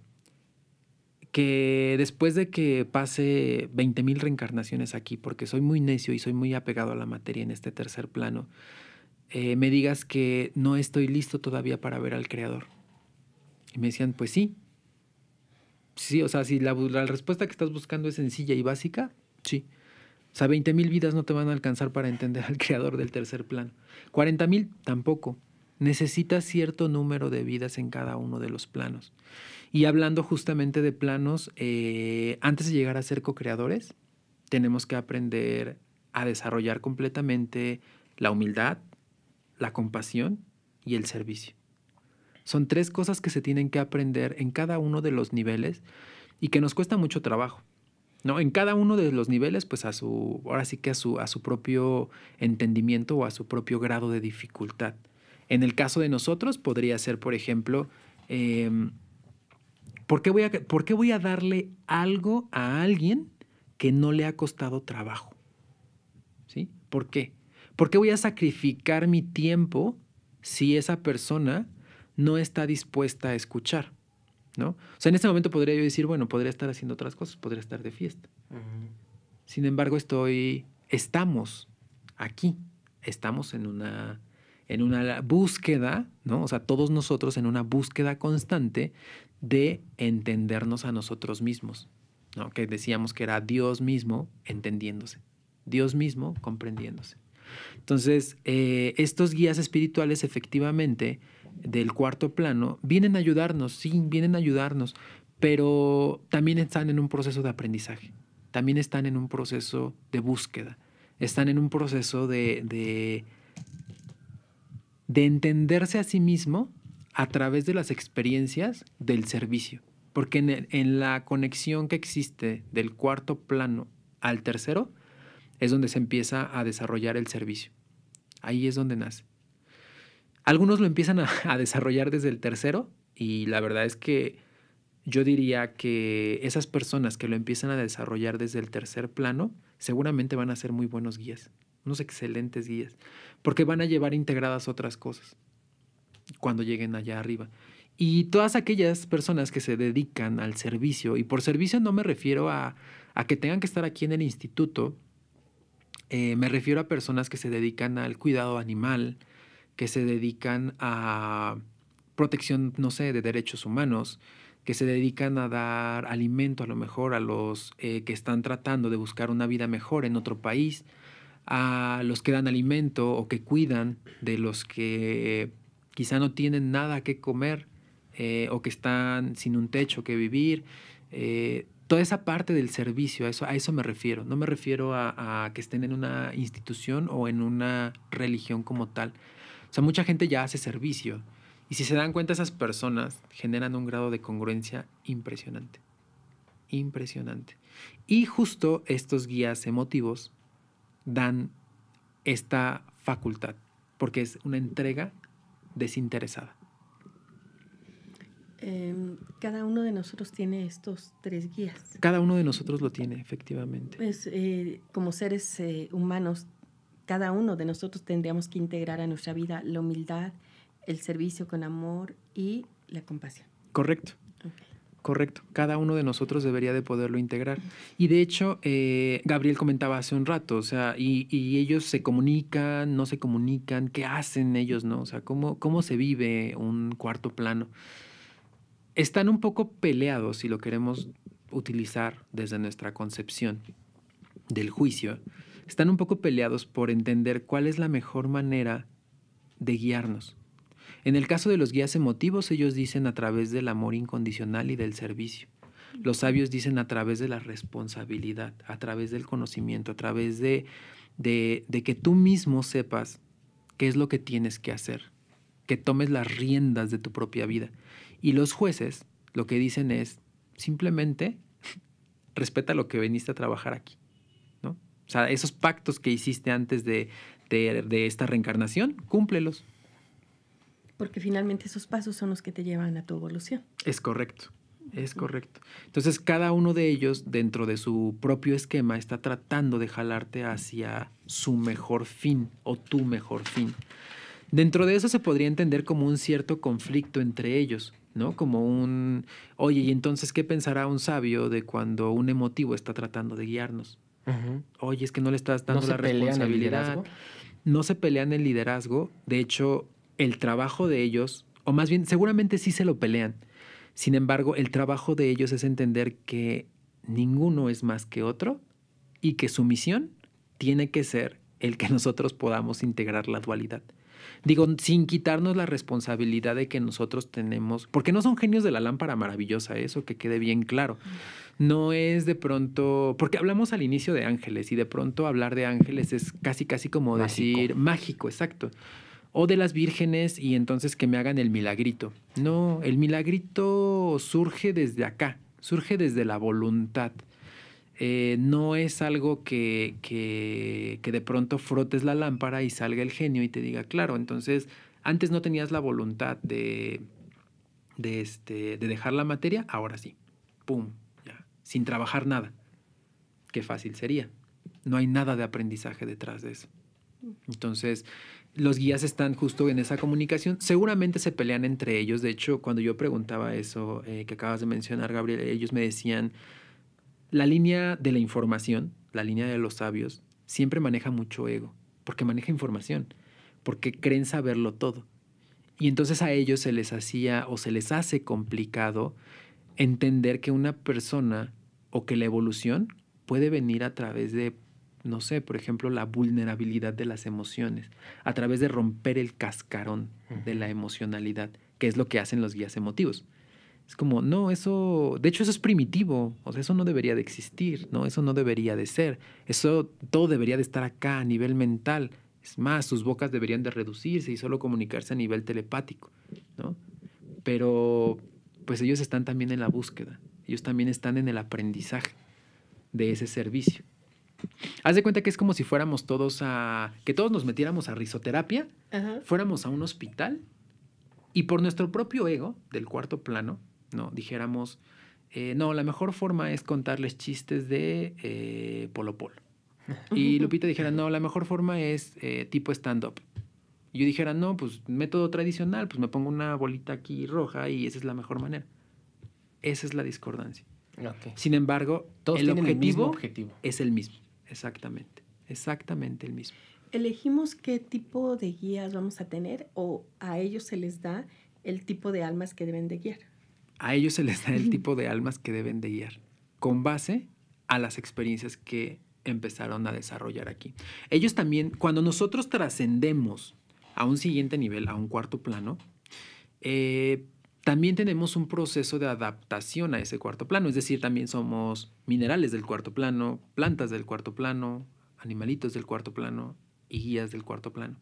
[SPEAKER 2] que después de que pase 20,000 reencarnaciones aquí, porque soy muy necio y soy muy apegado a la materia en este tercer plano, me digas que no estoy listo todavía para ver al Creador? Y me decían, pues sí. Sí, o sea, si la respuesta que estás buscando es sencilla y básica, sí. O sea, 20,000 vidas no te van a alcanzar para entender al Creador del tercer plano. 40,000 tampoco. Necesitas cierto número de vidas en cada uno de los planos. Y hablando justamente de planos, antes de llegar a ser co-creadores, tenemos que aprender a desarrollar completamente la humildad, la compasión y el servicio. Son 3 cosas que se tienen que aprender en cada uno de los niveles y que nos cuesta mucho trabajo, ¿no? En cada uno de los niveles, pues ahora sí que a su propio entendimiento o a su propio grado de dificultad. En el caso de nosotros podría ser, por ejemplo, ¿por qué voy a darle algo a alguien que no le ha costado trabajo? ¿Sí? ¿Por qué? ¿Por qué voy a sacrificar mi tiempo si esa persona no está dispuesta a escuchar? ¿No? O sea, en este momento podría yo decir, bueno, podría estar haciendo otras cosas, podría estar de fiesta. Uh-huh. Sin embargo, estamos aquí, estamos en una búsqueda, ¿no? O sea, todos nosotros en una búsqueda constante de entendernos a nosotros mismos, ¿no? Que decíamos que era Dios mismo entendiéndose, Dios mismo comprendiéndose. Entonces, estos guías espirituales efectivamente del cuarto plano vienen a ayudarnos, sí, vienen a ayudarnos, pero también están en un proceso de aprendizaje, también están en un proceso de búsqueda, están en un proceso de entenderse a sí mismo a través de las experiencias del servicio. Porque en la conexión que existe del cuarto plano al tercero es donde se empieza a desarrollar el servicio. Ahí es donde nace. Algunos lo empiezan a desarrollar desde el tercero y la verdad es que yo diría que esas personas que lo empiezan a desarrollar desde el tercer plano seguramente van a ser muy buenos guías, unos excelentes guías, porque van a llevar integradas otras cosas cuando lleguen allá arriba. Y todas aquellas personas que se dedican al servicio, y por servicio no me refiero a que tengan que estar aquí en el instituto Me refiero a personas que se dedican al cuidado animal, que se dedican a protección, no sé, de derechos humanos, que se dedican a dar alimento a lo mejor a los que están tratando de buscar una vida mejor en otro país, a los que dan alimento o que cuidan de los que quizá no tienen nada que comer o que están sin un techo que vivir. Toda esa parte del servicio, a eso me refiero. No me refiero a que estén en una institución o en una religión como tal. O sea, mucha gente ya hace servicio. Y si se dan cuenta, esas personas generan un grado de congruencia impresionante. Impresionante. Y justo estos guías emotivos dan esta facultad, porque es una entrega desinteresada.
[SPEAKER 1] Cada uno de nosotros tiene estos 3 guías.
[SPEAKER 2] Cada uno de nosotros lo tiene, efectivamente.
[SPEAKER 1] Pues, como seres humanos, cada uno de nosotros tendríamos que integrar a nuestra vida la humildad, el servicio con amor y la compasión.
[SPEAKER 2] Correcto.
[SPEAKER 1] Okay.
[SPEAKER 2] Correcto. Cada uno de nosotros debería de poderlo integrar. Y de hecho, Gabriel comentaba hace un rato, o sea, y ellos se comunican, no se comunican, ¿qué hacen ellos, no? O sea, ¿cómo se vive un cuarto plano? Están un poco peleados, si lo queremos utilizar desde nuestra concepción del juicio, están un poco peleados por entender cuál es la mejor manera de guiarnos. En el caso de los guías emotivos, ellos dicen a través del amor incondicional y del servicio. Los sabios dicen a través de la responsabilidad, a través del conocimiento, a través de que tú mismo sepas qué es lo que tienes que hacer, que tomes las riendas de tu propia vida. Y los jueces lo que dicen es simplemente respeta lo que viniste a trabajar aquí, ¿no? O sea, esos pactos que hiciste antes de esta reencarnación, cúmplelos.
[SPEAKER 1] Porque finalmente esos pasos son los que te llevan a tu evolución.
[SPEAKER 2] Es correcto, es correcto. Entonces, cada uno de ellos, dentro de su propio esquema, está tratando de jalarte hacia su mejor fin o tu mejor fin. Dentro de eso se podría entender como un cierto conflicto entre ellos, ¿no? Como oye, ¿y entonces qué pensará un sabio de cuando un emotivo está tratando de guiarnos?
[SPEAKER 3] Uh-huh.
[SPEAKER 2] Oye, es que no le estás dando la responsabilidad. No se pelean el liderazgo. De hecho, el trabajo de ellos, o más bien, seguramente sí se lo pelean. Sin embargo, el trabajo de ellos es entender que ninguno es más que otro y que su misión tiene que ser el que nosotros podamos integrar la dualidad. Digo, sin quitarnos la responsabilidad de que nosotros tenemos, porque no son genios de la lámpara maravillosa, eso que quede bien claro. No es de pronto, porque hablamos al inicio de ángeles y de pronto hablar de ángeles es casi como decir mágico, exacto. O de las vírgenes y entonces que me hagan el milagrito. No, el milagrito surge desde acá, surge desde la voluntad. No es algo que de pronto frotes la lámpara y salga el genio y te diga, claro, entonces antes no tenías la voluntad de dejar la materia, ahora sí, pum, ya, sin trabajar nada. Qué fácil sería. No hay nada de aprendizaje detrás de eso. Entonces, los guías están justo en esa comunicación. Seguramente se pelean entre ellos. De hecho, cuando yo preguntaba eso que acabas de mencionar, Gabriel, ellos me decían, la línea de la información, la línea de los sabios, siempre maneja mucho ego, porque maneja información, porque creen saberlo todo. Y entonces a ellos se les hacía o se les hace complicado entender que una persona o que la evolución puede venir a través de, no sé, por ejemplo, la vulnerabilidad de las emociones, a través de romper el cascarón de la emocionalidad, que es lo que hacen los guías emotivos. Es como, no, eso, de hecho eso es primitivo, o sea, eso no debería de existir, ¿no? Eso no debería de ser, eso todo debería de estar acá a nivel mental. Es más, sus bocas deberían de reducirse y solo comunicarse a nivel telepático, ¿no? Pero pues ellos están también en la búsqueda, ellos también están en el aprendizaje de ese servicio. Haz de cuenta que es como si fuéramos todos que todos nos metiéramos a risoterapia, fuéramos a un hospital y por nuestro propio ego del cuarto plano, ¿no? Dijéramos, no, la mejor forma es contarles chistes de Polo Polo. Y Lupita dijera, no, la mejor forma es tipo stand-up. Y yo dijera, no, pues método tradicional, pues me pongo una bolita aquí roja y esa es la mejor manera. Esa es la discordancia.
[SPEAKER 3] Okay.
[SPEAKER 2] Sin embargo,
[SPEAKER 3] todos
[SPEAKER 2] el
[SPEAKER 3] tienen
[SPEAKER 2] objetivo
[SPEAKER 3] el mismo objetivo.
[SPEAKER 2] Es el mismo, exactamente. exactamente el mismo.
[SPEAKER 1] ¿Elegimos qué tipo de guías vamos a tener o a ellos se les da el tipo de almas que deben de guiar?
[SPEAKER 2] A ellos se les da el tipo de almas que deben de guiar, con base a las experiencias que empezaron a desarrollar aquí. Ellos también, cuando nosotros trascendemos a un siguiente nivel, a un cuarto plano, también tenemos un proceso de adaptación a ese cuarto plano. Es decir, también somos minerales del cuarto plano, plantas del cuarto plano, animalitos del cuarto plano y guías del cuarto plano.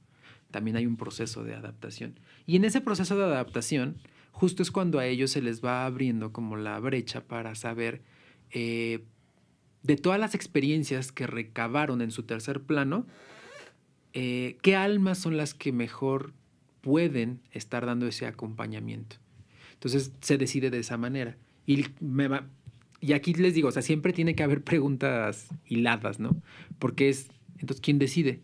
[SPEAKER 2] También hay un proceso de adaptación. Y en ese proceso de adaptación, justo es cuando a ellos se les va abriendo como la brecha para saber de todas las experiencias que recabaron en su tercer plano, qué almas son las que mejor pueden estar dando ese acompañamiento. Entonces se decide de esa manera. Y aquí les digo, o sea, siempre tiene que haber preguntas hiladas, ¿no? Porque entonces, ¿quién decide?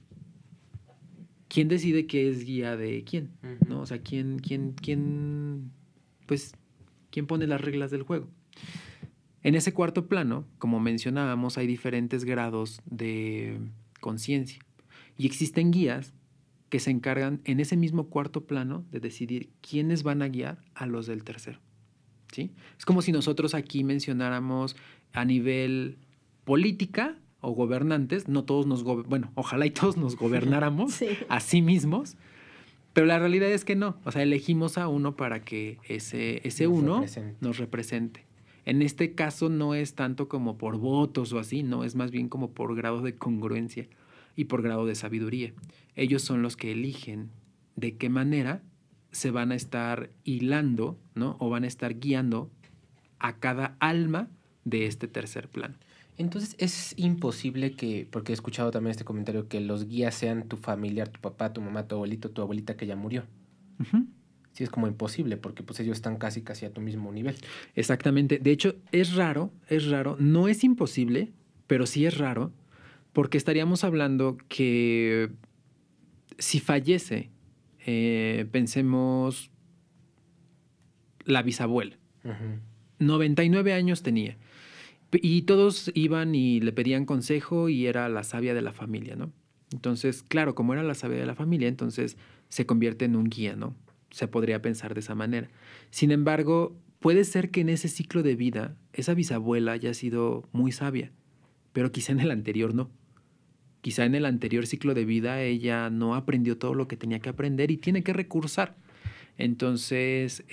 [SPEAKER 2] ¿Quién decide qué es guía de quién? ¿No? O sea, ¿quién pone las reglas del juego? En ese cuarto plano, como mencionábamos, hay diferentes grados de conciencia. Y existen guías que se encargan en ese mismo cuarto plano de decidir quiénes van a guiar a los del tercero. ¿Sí? Es como si nosotros aquí mencionáramos a nivel política o gobernantes, no todos ojalá y todos nos gobernáramos
[SPEAKER 1] Sí.
[SPEAKER 2] a sí mismos, pero la realidad es que no. O sea, elegimos a uno para que ese uno nos represente. En este caso no es tanto como por votos o así, no, es más bien como por grado de congruencia y por grado de sabiduría. Ellos son los que eligen de qué manera se van a estar hilando, ¿no? O van a estar guiando a cada alma de este tercer plano.
[SPEAKER 3] Entonces es imposible porque he escuchado también este comentario, que los guías sean tu familiar, tu papá, tu mamá, tu abuelito, tu abuelita que ya murió.
[SPEAKER 2] Uh-huh.
[SPEAKER 3] Sí, es como imposible porque pues ellos están casi a tu mismo nivel.
[SPEAKER 2] Exactamente. De hecho, es raro, no es imposible, pero sí es raro, porque estaríamos hablando que si fallece, pensemos la bisabuela, 99 años tenía, y todos iban y le pedían consejo y era la sabia de la familia, ¿no? Entonces, claro, como era la sabia de la familia, entonces se convierte en un guía, ¿no? Se podría pensar de esa manera. Sin embargo, puede ser que en ese ciclo de vida esa bisabuela haya sido muy sabia, pero quizá en el anterior no. Quizá en el anterior ciclo de vida ella no aprendió todo lo que tenía que aprender y tiene que recursar. Entonces,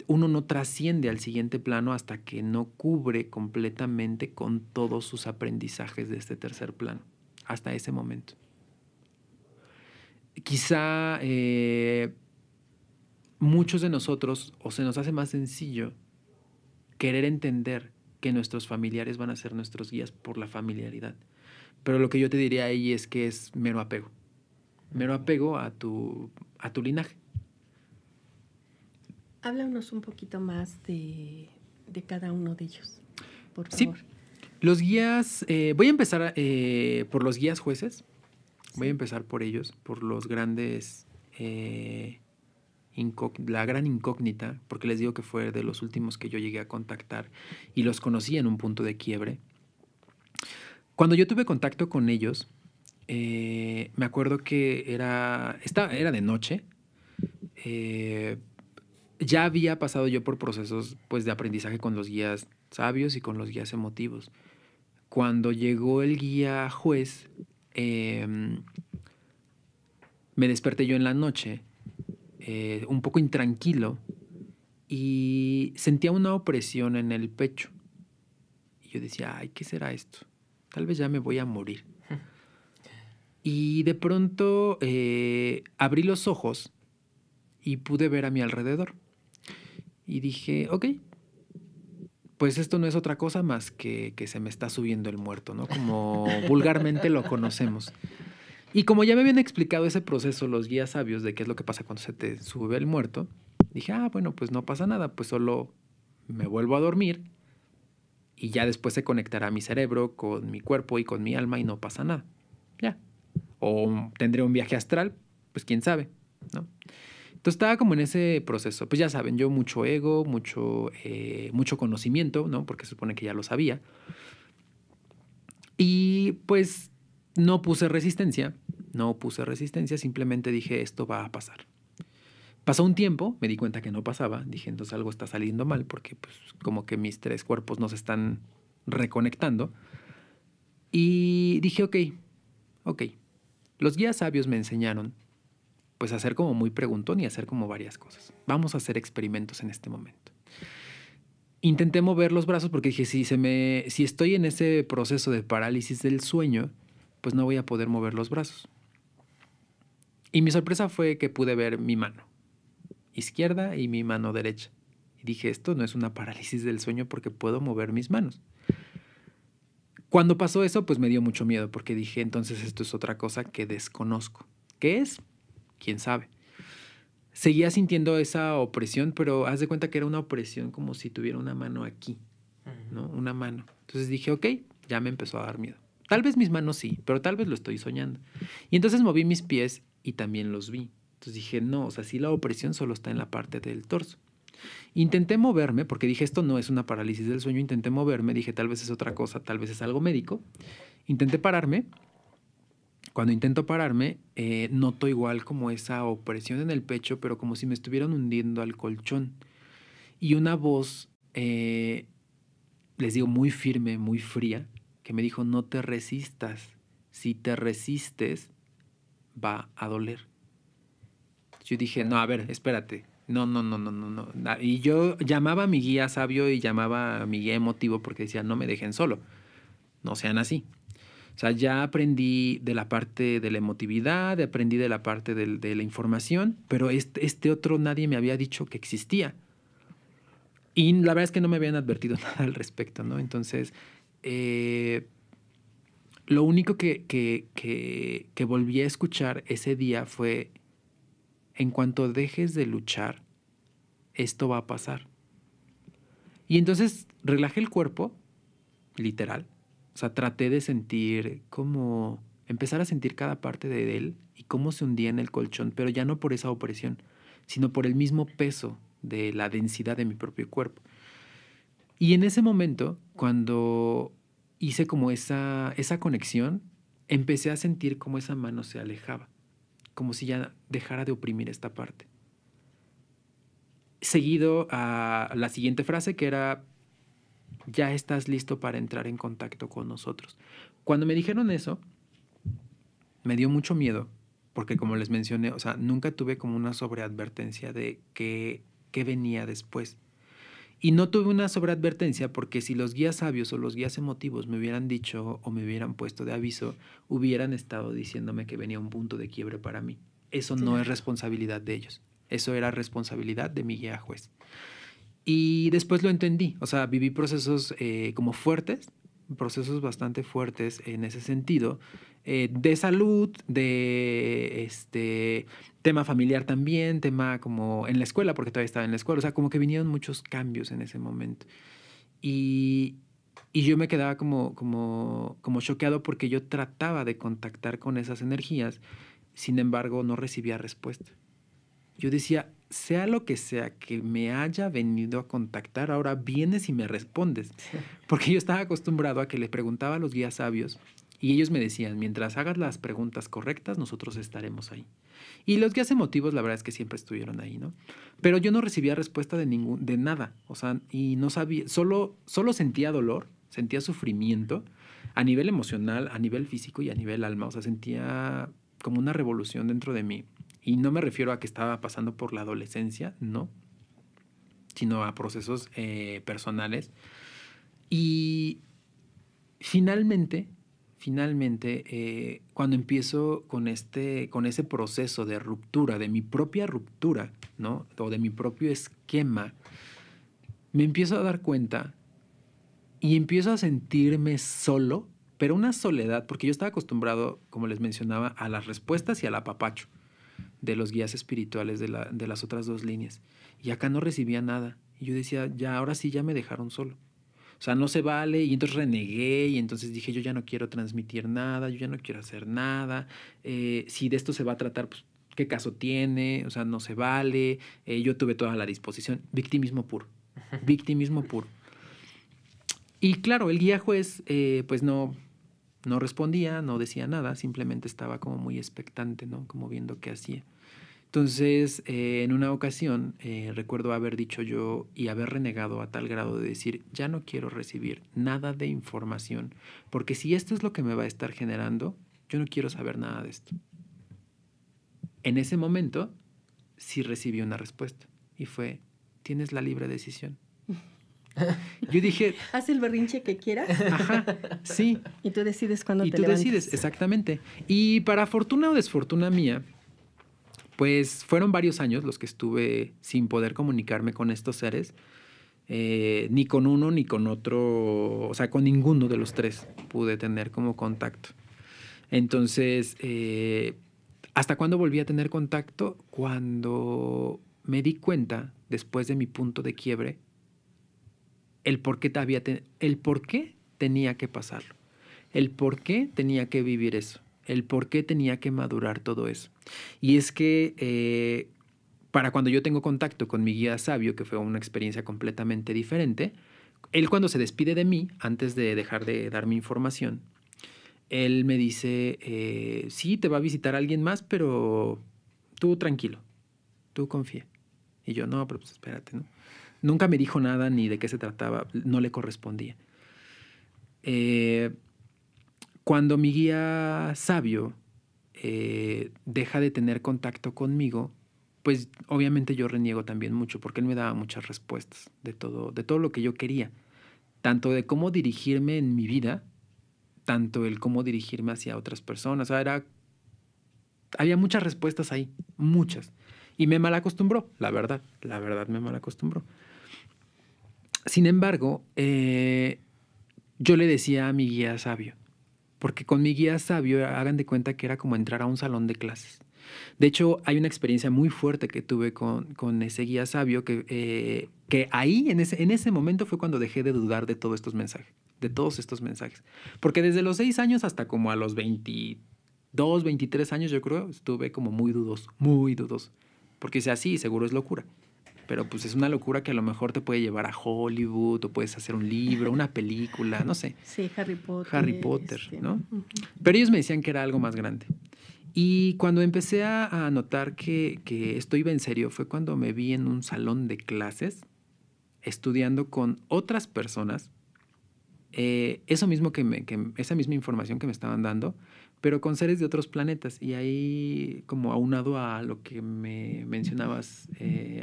[SPEAKER 2] uno no trasciende al siguiente plano hasta que no cubre completamente con todos sus aprendizajes de este tercer plano, hasta ese momento. Quizá muchos de nosotros, o se nos hace más sencillo querer entender que nuestros familiares van a ser nuestros guías por la familiaridad. Pero lo que yo te diría ahí es que es mero apego. Mero apego a tu linaje.
[SPEAKER 1] Háblanos un poquito más de cada uno de ellos, por favor.
[SPEAKER 2] Sí. Los guías, voy a empezar por los guías jueces. Sí. Voy a empezar por ellos, por los grandes, la gran incógnita, porque les digo que fue de los últimos que yo llegué a contactar y los conocí en un punto de quiebre. Cuando yo tuve contacto con ellos, me acuerdo que era de noche. Ya había pasado yo por procesos pues, de aprendizaje con los guías sabios y con los guías emotivos. Cuando llegó el guía juez, me desperté yo en la noche, un poco intranquilo, y sentía una opresión en el pecho. Y yo decía, ay, ¿qué será esto? Tal vez ya me voy a morir. Y de pronto abrí los ojos y pude ver a mi alrededor. Y dije, ok, pues esto no es otra cosa más que se me está subiendo el muerto, ¿no? Como vulgarmente lo conocemos. Y como ya me habían explicado ese proceso los guías sabios de qué es lo que pasa cuando se te sube el muerto, dije, bueno, pues no pasa nada, pues solo me vuelvo a dormir y ya después se conectará mi cerebro con mi cuerpo y con mi alma y no pasa nada. Ya. O tendré un viaje astral, pues quién sabe, ¿no? Entonces estaba como en ese proceso. Pues ya saben, yo mucho ego, mucho conocimiento, ¿no? Porque se supone que ya lo sabía. Y pues No puse resistencia, simplemente dije, esto va a pasar. Pasó un tiempo, me di cuenta que no pasaba, dije, entonces algo está saliendo mal porque pues como que mis 3 cuerpos no se están reconectando. Y dije, ok. Los guías sabios me enseñaron pues a ser como muy preguntón y a hacer como varias cosas. Vamos a hacer experimentos en este momento. Intenté mover los brazos porque dije, si estoy en ese proceso de parálisis del sueño, pues no voy a poder mover los brazos. Y mi sorpresa fue que pude ver mi mano izquierda y mi mano derecha. Y dije, esto no es una parálisis del sueño porque puedo mover mis manos. Cuando pasó eso, pues me dio mucho miedo porque dije, entonces esto es otra cosa que desconozco. ¿Qué es? ¿Quién sabe? Seguía sintiendo esa opresión, pero haz de cuenta que era una opresión como si tuviera una mano aquí, ¿no? Una mano. Entonces dije, ok, ya me empezó a dar miedo. Tal vez mis manos sí, pero tal vez lo estoy soñando. Y entonces moví mis pies y también los vi. Entonces dije, no, o sea, sí la opresión solo está en la parte del torso. Intenté moverme, porque dije, esto no es una parálisis del sueño, intenté moverme, dije, tal vez es otra cosa, tal vez es algo médico. Intenté pararme. Cuando intento pararme, noto igual como esa opresión en el pecho, pero como si me estuvieran hundiendo al colchón. Y una voz, les digo, muy firme, muy fría, que me dijo, no te resistas. Si te resistes, va a doler. Yo dije, no, a ver, espérate. No. Y yo llamaba a mi guía sabio y llamaba a mi guía emotivo porque decía, no me dejen solo. No sean así. O sea, ya aprendí de la parte de la emotividad, aprendí de la parte de la información, pero este otro nadie me había dicho que existía. Y la verdad es que no me habían advertido nada al respecto, ¿no? Entonces, lo único que volví a escuchar ese día fue, en cuanto dejes de luchar, esto va a pasar. Y entonces relajé el cuerpo, literal. O sea, traté de sentir como, empezar a sentir cada parte de él y cómo se hundía en el colchón, pero ya no por esa opresión, sino por el mismo peso de la densidad de mi propio cuerpo. Y en ese momento, cuando hice como esa conexión, empecé a sentir cómo esa mano se alejaba, como si ya dejara de oprimir esta parte. Seguido a la siguiente frase que era, ya estás listo para entrar en contacto con nosotros. Cuando me dijeron eso, me dio mucho miedo, porque como les mencioné, o sea, nunca tuve como una sobreadvertencia de qué venía después. Y no tuve una sobreadvertencia porque si los guías sabios o los guías emotivos me hubieran dicho o me hubieran puesto de aviso, hubieran estado diciéndome que venía un punto de quiebre para mí. Eso no es responsabilidad de ellos. Eso era responsabilidad de mi guía juez. Y después lo entendí, o sea, viví procesos como fuertes, procesos bastante fuertes en ese sentido, de salud, de tema familiar también, tema como en la escuela, porque todavía estaba en la escuela, o sea, como que vinieron muchos cambios en ese momento. Y yo me quedaba como choqueado porque yo trataba de contactar con esas energías, sin embargo no recibía respuesta. Yo decía, sea lo que sea que me haya venido a contactar, ahora vienes y me respondes. Porque yo estaba acostumbrado a que le preguntaba a los guías sabios y ellos me decían, mientras hagas las preguntas correctas, nosotros estaremos ahí. Y los guías emotivos, la verdad es que siempre estuvieron ahí, ¿no? Pero yo no recibía respuesta de nada, o sea, y no sabía, solo sentía dolor, sentía sufrimiento a nivel emocional, a nivel físico y a nivel alma, o sea, sentía como una revolución dentro de mí. Y no me refiero a que estaba pasando por la adolescencia, no, sino a procesos personales. Y finalmente, cuando empiezo con ese proceso de ruptura, de mi propia ruptura, ¿no? O de mi propio esquema, me empiezo a dar cuenta y empiezo a sentirme solo, pero una soledad, porque yo estaba acostumbrado, como les mencionaba, a las respuestas y al apapacho de los guías espirituales de las otras 2 líneas. Y acá no recibía nada. Y yo decía, ya, ahora sí ya me dejaron solo. O sea, no se vale. Y entonces renegué y entonces dije, yo ya no quiero transmitir nada, yo ya no quiero hacer nada. Si de esto se va a tratar, pues, ¿qué caso tiene? O sea, no se vale. Yo tuve toda la disposición. Victimismo puro. Victimismo puro. Y claro, el guía juez, pues no No respondía, no decía nada, simplemente estaba como muy expectante, ¿no? Como viendo qué hacía. Entonces, en una ocasión, recuerdo haber dicho yo y haber renegado a tal grado de decir, ya no quiero recibir nada de información, porque si esto es lo que me va a estar generando, yo no quiero saber nada de esto. En ese momento, sí recibí una respuesta y fue, tienes la libre decisión. Yo dije...
[SPEAKER 1] Haz el berrinche que quieras.
[SPEAKER 2] Ajá, sí.
[SPEAKER 1] Y tú decides cuándo te
[SPEAKER 2] levantas. Y tú decides, exactamente. Y para fortuna o desfortuna mía, pues fueron varios años los que estuve sin poder comunicarme con estos seres, ni con uno ni con otro, o sea, con ninguno de los tres pude tener como contacto. Entonces, ¿hasta cuándo volví a tener contacto? Cuando me di cuenta, después de mi punto de quiebre, el por qué tenía que pasarlo, el por qué tenía que vivir eso, el por qué tenía que madurar todo eso. Y es que para cuando yo tengo contacto con mi guía sabio, que fue una experiencia completamente diferente, él cuando se despide de mí, antes de dejar de darme información, él me dice, sí, te va a visitar alguien más, pero tú tranquilo, tú confía. Y yo, no, pero pues espérate, ¿no? Nunca me dijo nada ni de qué se trataba, no le correspondía. Cuando mi guía sabio deja de tener contacto conmigo, pues obviamente yo reniego también mucho, porque él me daba muchas respuestas de todo lo que yo quería, tanto de cómo dirigirme en mi vida, tanto el cómo dirigirme hacia otras personas. O sea, había muchas respuestas ahí, muchas. Y me malacostumbró, la verdad me malacostumbró. Sin embargo, yo le decía a mi guía sabio, porque con mi guía sabio, hagan de cuenta que era como entrar a un salón de clases. De hecho, hay una experiencia muy fuerte que tuve con ese guía sabio que ahí, en ese momento, fue cuando dejé de dudar de todos estos mensajes. Porque desde los 6 años hasta como a los 22, 23 años, yo creo, estuve como muy dudoso. Porque si así, seguro es locura. Pero pues es una locura que a lo mejor te puede llevar a Hollywood, o puedes hacer un libro, una película, no sé.
[SPEAKER 1] Sí, Harry Potter,
[SPEAKER 2] ¿no? Pero ellos me decían que era algo más grande. Y cuando empecé a notar que esto iba en serio, fue cuando me vi en un salón de clases, estudiando con otras personas, esa misma información que me estaban dando, pero con seres de otros planetas. Y ahí, como aunado a lo que me mencionabas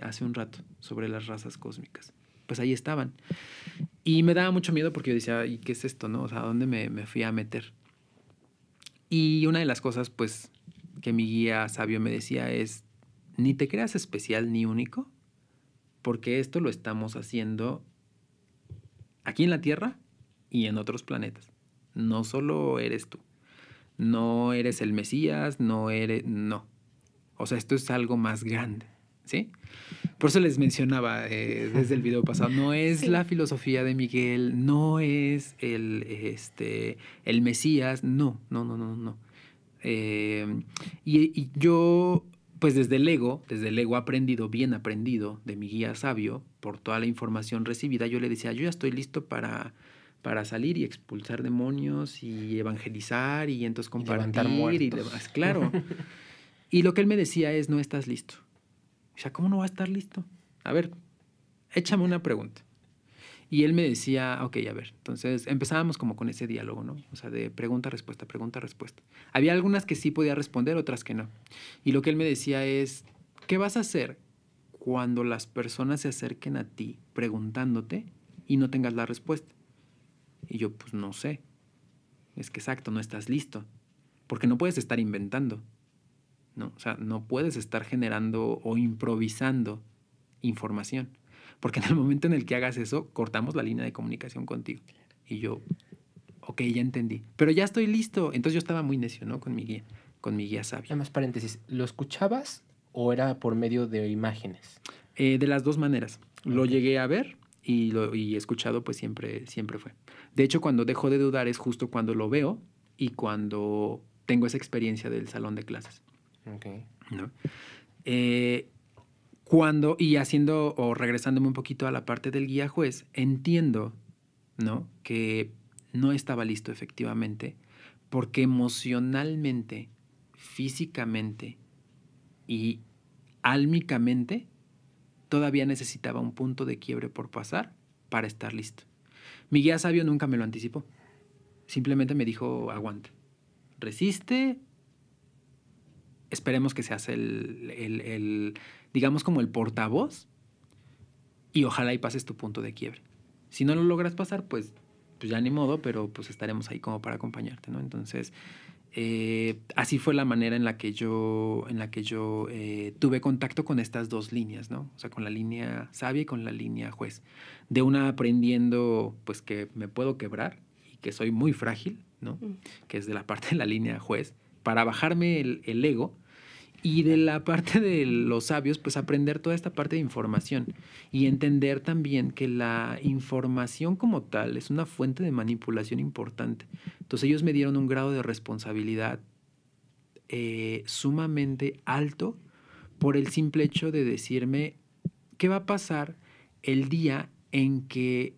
[SPEAKER 2] hace un rato sobre las razas cósmicas, pues ahí estaban. Y me daba mucho miedo porque yo decía, ¿y qué es esto, no? O sea, ¿a dónde me fui a meter? Y una de las cosas, pues, que mi guía sabio me decía es, ni te creas especial ni único, porque esto lo estamos haciendo aquí en la Tierra y en otros planetas. No solo eres tú. No eres el Mesías, no. O sea, esto es algo más grande, ¿sí? Por eso les mencionaba desde el video pasado, no es la filosofía de Miguel, no es el Mesías, no. Y yo, pues desde el ego aprendido, bien aprendido, de mi guía sabio, por toda la información recibida, yo le decía, yo ya estoy listo para salir y expulsar demonios y evangelizar y entonces compartir y demás. Claro. Y lo que él me decía es, no estás listo. O sea, ¿cómo no va a estar listo? A ver, échame una pregunta. Y él me decía, ok, a ver. Entonces empezábamos como con ese diálogo, ¿no? O sea, de pregunta, respuesta, pregunta, respuesta. Había algunas que sí podía responder, otras que no. Y lo que él me decía es, ¿qué vas a hacer cuando las personas se acerquen a ti preguntándote y no tengas la respuesta? Y yo, pues no sé. Es que exacto, no estás listo. Porque no puedes estar inventando, ¿no? O sea, no puedes estar generando o improvisando información. Porque en el momento en el que hagas eso, cortamos la línea de comunicación contigo. Y yo, ok, ya entendí. Pero ya estoy listo. Entonces yo estaba muy necio, ¿no? Con mi guía sabio.
[SPEAKER 3] Nada más paréntesis, ¿lo escuchabas o era por medio de imágenes?
[SPEAKER 2] De las dos maneras. Okay. Lo llegué a ver y escuchado, pues siempre fue. De hecho, cuando dejo de dudar es justo cuando lo veo y cuando tengo esa experiencia del salón de clases.
[SPEAKER 3] Ok.
[SPEAKER 2] ¿No? Haciendo o regresándome un poquito a la parte del guía juez, entiendo, ¿no?, que no estaba listo efectivamente, porque emocionalmente, físicamente y álmicamente todavía necesitaba un punto de quiebre por pasar para estar listo. Mi guía sabio nunca me lo anticipó. Simplemente me dijo, aguanta, resiste, esperemos que seas digamos como el portavoz y ojalá y pases tu punto de quiebre. Si no lo logras pasar, pues ya ni modo, pero pues estaremos ahí como para acompañarte, ¿no? Entonces, así fue la manera en la que yo tuve contacto con estas dos líneas, ¿no? O sea, con la línea sabia y con la línea juez. De una aprendiendo, pues, que me puedo quebrar y que soy muy frágil, ¿no? Que es de la parte de la línea juez, para bajarme el ego. Y de la parte de los sabios, pues aprender toda esta parte de información y entender también que la información como tal es una fuente de manipulación importante. Entonces ellos me dieron un grado de responsabilidad sumamente alto por el simple hecho de decirme qué va a pasar el día en que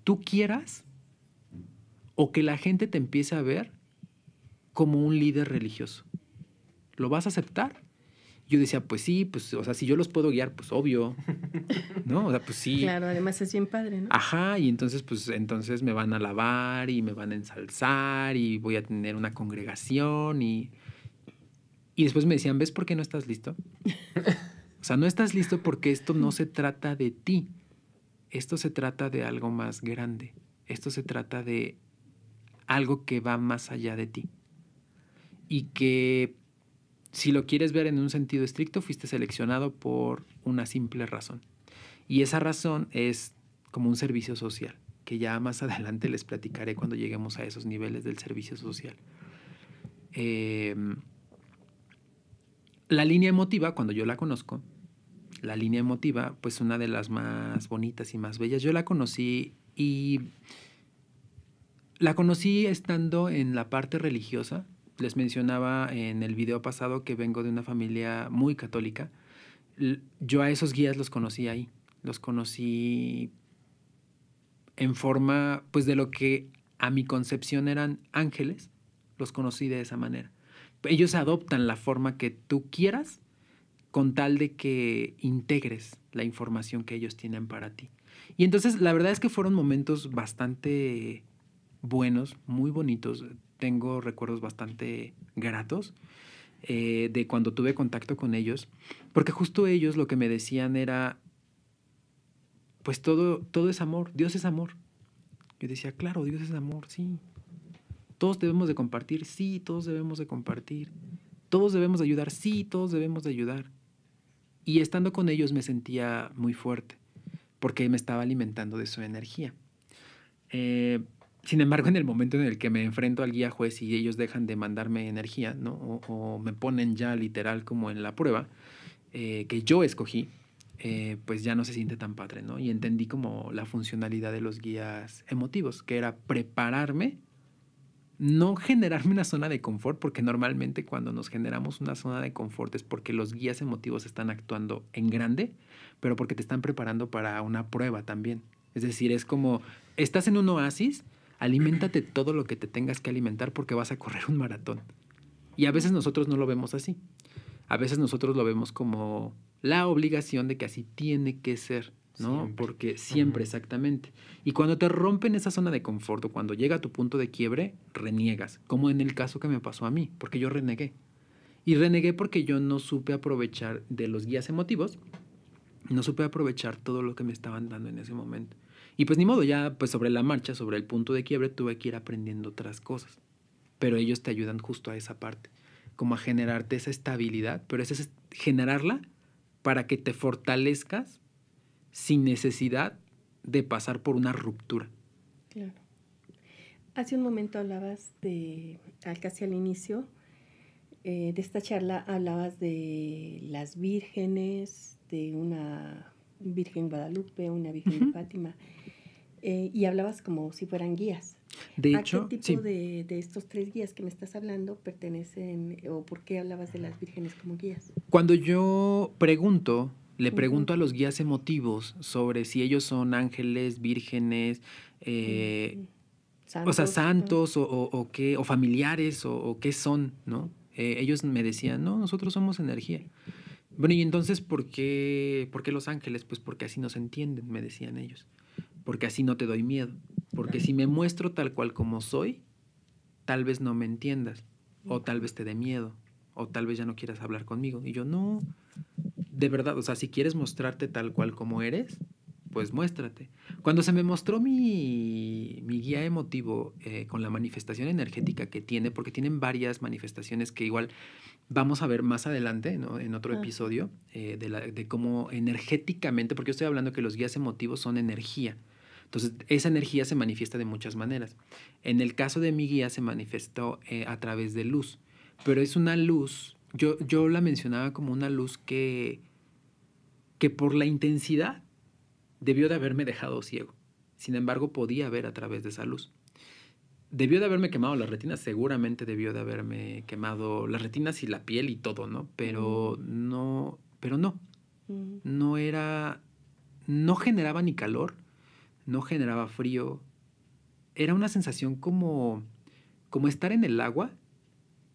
[SPEAKER 2] tú quieras o que la gente te empiece a ver como un líder religioso. ¿Lo vas a aceptar? Yo decía, pues sí, pues, o sea, si yo los puedo guiar, pues obvio, ¿no? O sea, pues sí.
[SPEAKER 1] Claro, además es bien padre, ¿no?
[SPEAKER 2] Ajá, y entonces, pues, entonces me van a alabar y me van a ensalzar y voy a tener una congregación y después me decían, ¿ves por qué no estás listo? O sea, no estás listo porque esto no se trata de ti. Esto se trata de algo más grande. Esto se trata de algo que va más allá de ti. Y que si lo quieres ver en un sentido estricto, fuiste seleccionado por una simple razón. Y esa razón es como un servicio social, que ya más adelante les platicaré cuando lleguemos a esos niveles del servicio social. La línea emotiva, cuando yo la conozco, la línea emotiva, pues una de las más bonitas y más bellas, yo la conocí estando en la parte religiosa. Les mencionaba en el video pasado que vengo de una familia muy católica. Yo a esos guías los conocí ahí. Los conocí en forma, pues, de lo que a mi concepción eran ángeles. Los conocí de esa manera. Ellos adoptan la forma que tú quieras con tal de que integres la información que ellos tienen para ti. Y entonces la verdad es que fueron momentos bastante buenos, muy bonitos. Tengo recuerdos bastante gratos de cuando tuve contacto con ellos, porque justo ellos lo que me decían era, pues todo es amor, Dios es amor. Yo decía, claro, Dios es amor, sí. Todos debemos de compartir, sí, todos debemos de compartir. Todos debemos de ayudar, sí, todos debemos de ayudar. Y estando con ellos me sentía muy fuerte, porque me estaba alimentando de su energía. Sin embargo, en el momento en el que me enfrento al guía juez y ellos dejan de mandarme energía, ¿no? o me ponen ya literal como en la prueba que yo escogí, pues ya no se siente tan padre, ¿no? Y entendí como la funcionalidad de los guías emotivos, que era prepararme, no generarme una zona de confort, porque normalmente cuando nos generamos una zona de confort es porque los guías emotivos están actuando en grande, pero porque te están preparando para una prueba también. Es decir, es como, estás en un oasis, aliméntate todo lo que te tengas que alimentar porque vas a correr un maratón. Y a veces nosotros no lo vemos así. A veces nosotros lo vemos como la obligación de que así tiene que ser, ¿no? Siempre. Porque siempre, exactamente. Y cuando te rompen esa zona de confort o cuando llega a tu punto de quiebre, reniegas, como en el caso que me pasó a mí, porque yo renegué. Y renegué porque yo no supe aprovechar de los guías emotivos, no supe aprovechar todo lo que me estaban dando en ese momento. Y pues ni modo, ya pues sobre la marcha, sobre el punto de quiebre, tuve que ir aprendiendo otras cosas. Pero ellos te ayudan justo a esa parte, como a generarte esa estabilidad, pero es generarla para que te fortalezcas sin necesidad de pasar por una ruptura.
[SPEAKER 1] Claro. Hace un momento hablabas casi al inicio de esta charla, hablabas de las vírgenes, de una Virgen Guadalupe, una Virgen de Fátima, y hablabas como si fueran guías.
[SPEAKER 2] De hecho,
[SPEAKER 1] ¿a qué tipo de estos 3 guías que me estás hablando pertenecen o por qué hablabas de las vírgenes como guías?
[SPEAKER 2] Cuando yo le pregunto a los guías emotivos sobre si ellos son ángeles, vírgenes,
[SPEAKER 1] santos,
[SPEAKER 2] o sea, santos o qué, o familiares o qué son, ¿no? Ellos me decían, no, nosotros somos energía. Bueno, y entonces, ¿por qué los ángeles? Pues porque así nos entienden, me decían ellos. Porque así no te doy miedo. Porque si me muestro tal cual como soy, tal vez no me entiendas. O tal vez te dé miedo. O tal vez ya no quieras hablar conmigo. Y yo, no, de verdad, o sea, si quieres mostrarte tal cual como eres, pues muéstrate. Cuando se me mostró mi guía emotivo con la manifestación energética que tiene, porque tienen varias manifestaciones que igual vamos a ver más adelante, ¿no? En otro episodio, de cómo energéticamente, porque yo estoy hablando que los guías emotivos son energía. Entonces, esa energía se manifiesta de muchas maneras. En el caso de mi guía se manifestó a través de luz, pero es una luz, yo la mencionaba como una luz que por la intensidad debió de haberme dejado ciego. Sin embargo, podía ver a través de esa luz. Debió de haberme quemado las retinas, seguramente debió de haberme quemado las retinas y la piel y todo, ¿no? Pero no, no era, no generaba ni calor, no generaba frío. Era una sensación como estar en el agua,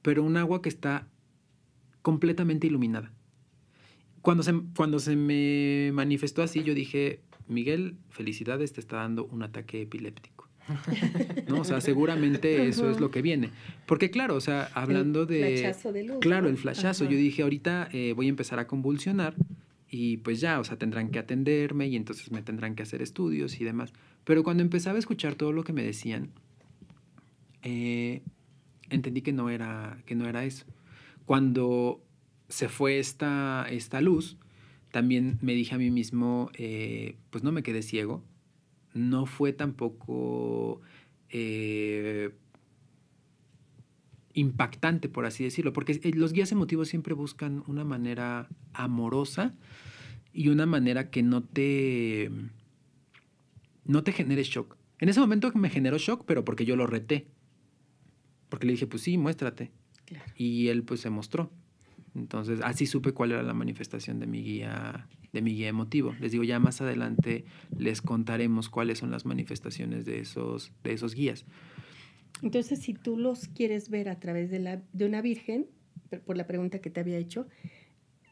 [SPEAKER 2] pero un agua que está completamente iluminada. Cuando se me manifestó así, yo dije, Miguel, felicidades, te está dando un ataque epiléptico. ¿No? O sea, seguramente eso es lo que viene. Porque claro, o sea, hablando
[SPEAKER 1] el flashazo de luz.
[SPEAKER 2] Claro,
[SPEAKER 1] ¿no?
[SPEAKER 2] el flashazo. Yo dije, ahorita voy a empezar a convulsionar y pues ya, o sea, tendrán que atenderme y entonces me tendrán que hacer estudios y demás. Pero cuando empezaba a escuchar todo lo que me decían, entendí que no era eso. Cuando se fue esta luz, también me dije a mí mismo, pues no me quedé ciego, no fue tampoco impactante, por así decirlo, porque los guías emotivos siempre buscan una manera amorosa y una manera que no te genere shock. En ese momento me generó shock, pero porque yo lo reté. Porque le dije, pues sí, muéstrate.
[SPEAKER 1] Claro.
[SPEAKER 2] Y él pues se mostró. Entonces, así supe cuál era la manifestación de mi guía emotivo. Les digo, ya más adelante les contaremos cuáles son las manifestaciones de esos guías.
[SPEAKER 1] Entonces, si tú los quieres ver a través de una virgen, por la pregunta que te había hecho,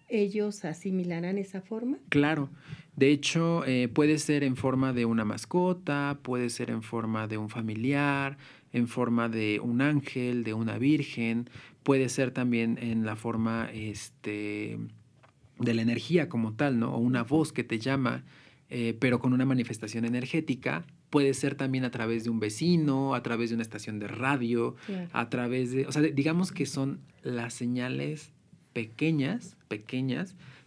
[SPEAKER 1] ¿ellos asimilarán esa forma?
[SPEAKER 2] Claro. De hecho, puede ser en forma de una mascota, puede ser en forma de un familiar, en forma de un ángel, de una virgen, puede ser también en la forma de la energía como tal, ¿no? O una voz que te llama, pero con una manifestación energética. Puede ser también a través de un vecino, a través de una estación de radio,
[SPEAKER 1] Claro.
[SPEAKER 2] a través de... O sea, digamos que son las señales pequeñas,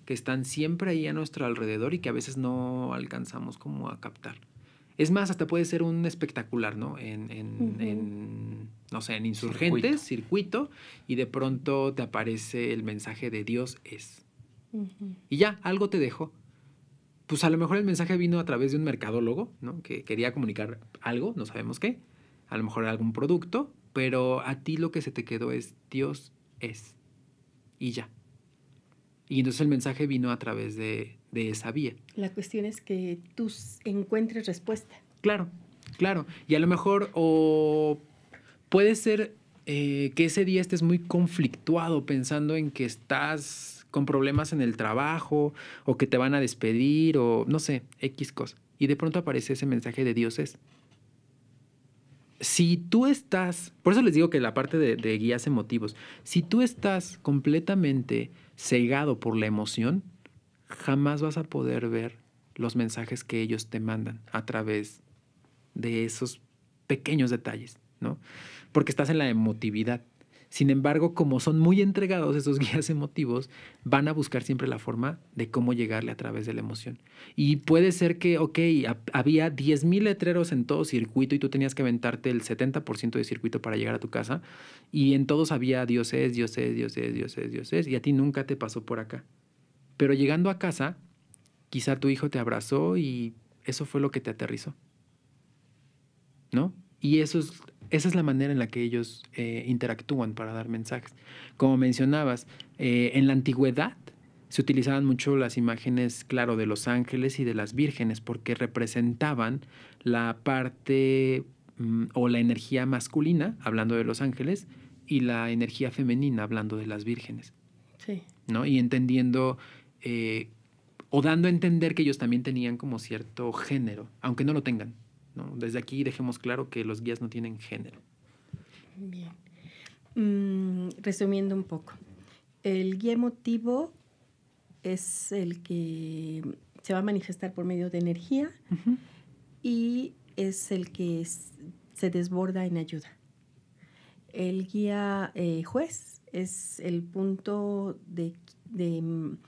[SPEAKER 2] que están siempre ahí a nuestro alrededor y que a veces no alcanzamos como a captar. Es más, hasta puede ser un espectacular, ¿no? No sé, en Insurgentes, circuito, y de pronto te aparece el mensaje de Dios es. Y ya, algo te dejó. Pues a lo mejor el mensaje vino a través de un mercadólogo, ¿no? Que quería comunicar algo, no sabemos qué. A lo mejor algún producto, pero a ti lo que se te quedó es Dios es. Y ya. Y entonces el mensaje vino a través de esa vía.
[SPEAKER 1] La cuestión es que tú encuentres respuesta.
[SPEAKER 2] Claro, claro. Y a lo mejor o puede ser que ese día estés muy conflictuado pensando en que estás con problemas en el trabajo o que te van a despedir o no sé, X cosa. Y de pronto aparece ese mensaje de Dios es. Si tú estás, por eso les digo que la parte de guías emotivos, si tú estás completamente cegado por la emoción, jamás vas a poder ver los mensajes que ellos te mandan a través de esos pequeños detalles, ¿no? Porque estás en la emotividad. Sin embargo, como son muy entregados esos guías emotivos, van a buscar siempre la forma de cómo llegarle a través de la emoción. Y puede ser que, había 10,000 letreros en todo circuito y tú tenías que aventarte el 70% de circuito para llegar a tu casa y en todos había Dios es, Dios es, Dios es, Dios es, Dios es, y a ti nunca te pasó por acá. Pero llegando a casa, quizá tu hijo te abrazó y eso fue lo que te aterrizó, ¿no? Y esa es la manera en la que ellos interactúan para dar mensajes. Como mencionabas, en la antigüedad se utilizaban mucho las imágenes, claro, de los ángeles y de las vírgenes porque representaban la parte o la energía masculina, hablando de los ángeles, y la energía femenina, hablando de las vírgenes.
[SPEAKER 1] Sí.
[SPEAKER 2] ¿No? Y entendiendo o dando a entender que ellos también tenían como cierto género, aunque no lo tengan, ¿no? Desde aquí dejemos claro que los guías no tienen género.
[SPEAKER 1] Bien. Resumiendo un poco, el guía emotivo es el que se va a manifestar por medio de energía y es el que se desborda en ayuda. El guía juez es el punto de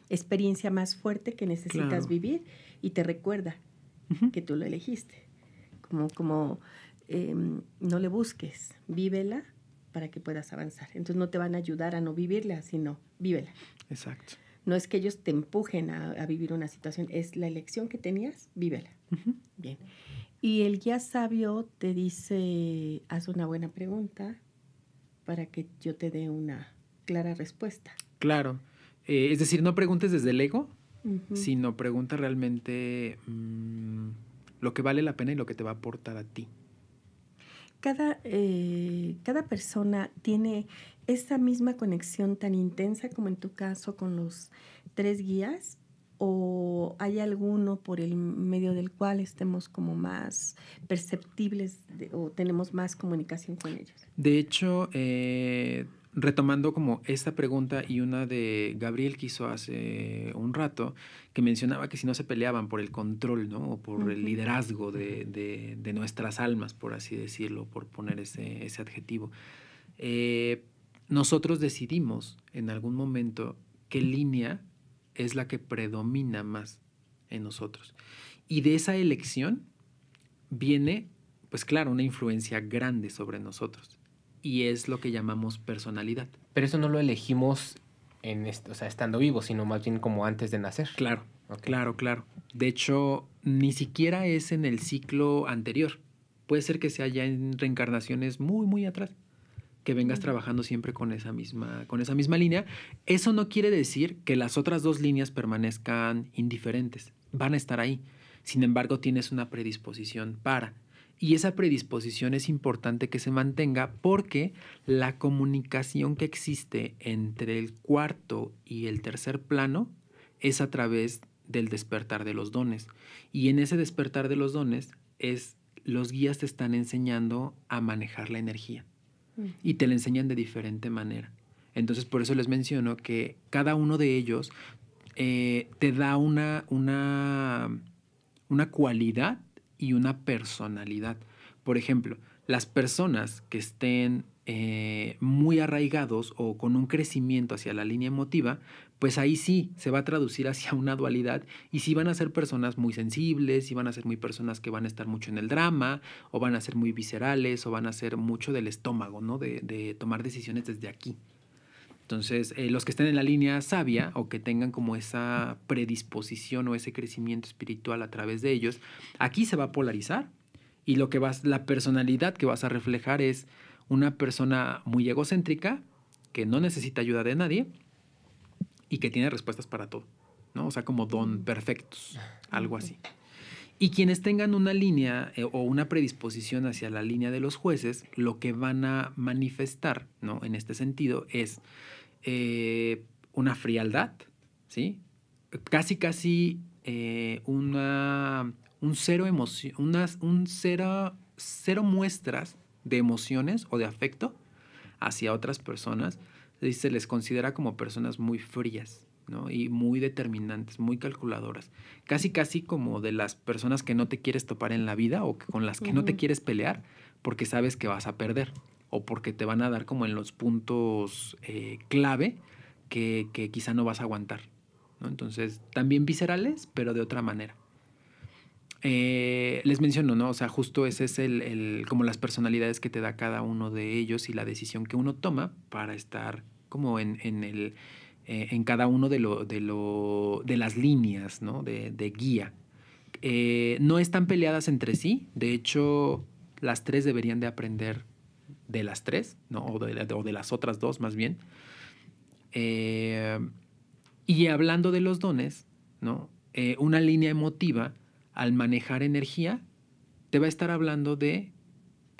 [SPEAKER 1] experiencia más fuerte que necesitas vivir y te recuerda que tú lo elegiste. Como no le busques, vívela para que puedas avanzar. Entonces no te van a ayudar a no vivirla, sino vívela.
[SPEAKER 2] Exacto.
[SPEAKER 1] No es que ellos te empujen a vivir una situación, es la elección que tenías, vívela. Bien. Y el guía sabio te dice, haz una buena pregunta para que yo te dé una clara respuesta.
[SPEAKER 2] Claro. Es decir, no preguntes desde el ego, sino pregunta realmente lo que vale la pena y lo que te va a aportar a ti.
[SPEAKER 1] Cada persona tiene esa misma conexión tan intensa como en tu caso con los 3 guías, o hay alguno por el medio del cual estemos como más perceptibles o tenemos más comunicación con ellos.
[SPEAKER 2] De hecho, retomando como esta pregunta y una de Gabriel que hizo hace un rato, que mencionaba que si no se peleaban por el control, ¿no? O por el liderazgo de nuestras almas, por así decirlo, por poner ese adjetivo. Nosotros decidimos en algún momento qué línea es la que predomina más en nosotros. Y de esa elección viene, pues claro, una influencia grande sobre nosotros. Y es lo que llamamos personalidad.
[SPEAKER 3] Pero eso no lo elegimos estando vivos, sino más bien como antes de nacer.
[SPEAKER 2] Claro, claro. De hecho, ni siquiera es en el ciclo anterior. Puede ser que sea ya en reencarnaciones muy, muy atrás, que vengas trabajando siempre con esa misma línea. Eso no quiere decir que las otras 2 líneas permanezcan indiferentes. Van a estar ahí. Sin embargo, tienes una predisposición para. Y esa predisposición es importante que se mantenga porque la comunicación que existe entre el 4º y el 3er plano es a través del despertar de los dones. Y en ese despertar de los dones los guías te están enseñando a manejar la energía. Y te la enseñan de diferente manera. Entonces, por eso les menciono que cada uno de ellos te da una cualidad y una personalidad. Por ejemplo, las personas que estén muy arraigados o con un crecimiento hacia la línea emotiva, pues ahí sí se va a traducir hacia una dualidad y sí van a ser personas muy sensibles, sí van a ser muy personas que van a estar mucho en el drama o van a ser muy viscerales o van a ser mucho del estómago, ¿no? De tomar decisiones desde aquí. Entonces, los que estén en la línea sabia o que tengan como esa predisposición o ese crecimiento espiritual a través de ellos, aquí se va a polarizar y la personalidad que vas a reflejar es una persona muy egocéntrica que no necesita ayuda de nadie y que tiene respuestas para todo, ¿no? O sea, como don perfectos, algo así. Y quienes tengan una línea o una predisposición hacia la línea de los jueces, lo que van a manifestar, ¿no? En este sentido es una frialdad, ¿sí? Casi un cero emoción, cero muestras de emociones o de afecto hacia otras personas. Se les considera como personas muy frías, ¿no? Y muy determinantes, muy calculadoras. Casi como de las personas que no te quieres topar en la vida o con las que no te quieres pelear porque sabes que vas a perder o porque te van a dar como en los puntos clave que quizá no vas a aguantar, ¿no? Entonces, también viscerales, pero de otra manera. Les menciono, ¿no? O sea, justo ese es como las personalidades que te da cada uno de ellos y la decisión que uno toma para estar como en cada uno de las líneas, ¿no? de guía. No están peleadas entre sí. De hecho, las 3 deberían de aprender de las 3, ¿no? o de las otras 2 más bien. Y hablando de los dones, ¿no? Una línea emotiva, al manejar energía, te va a estar hablando de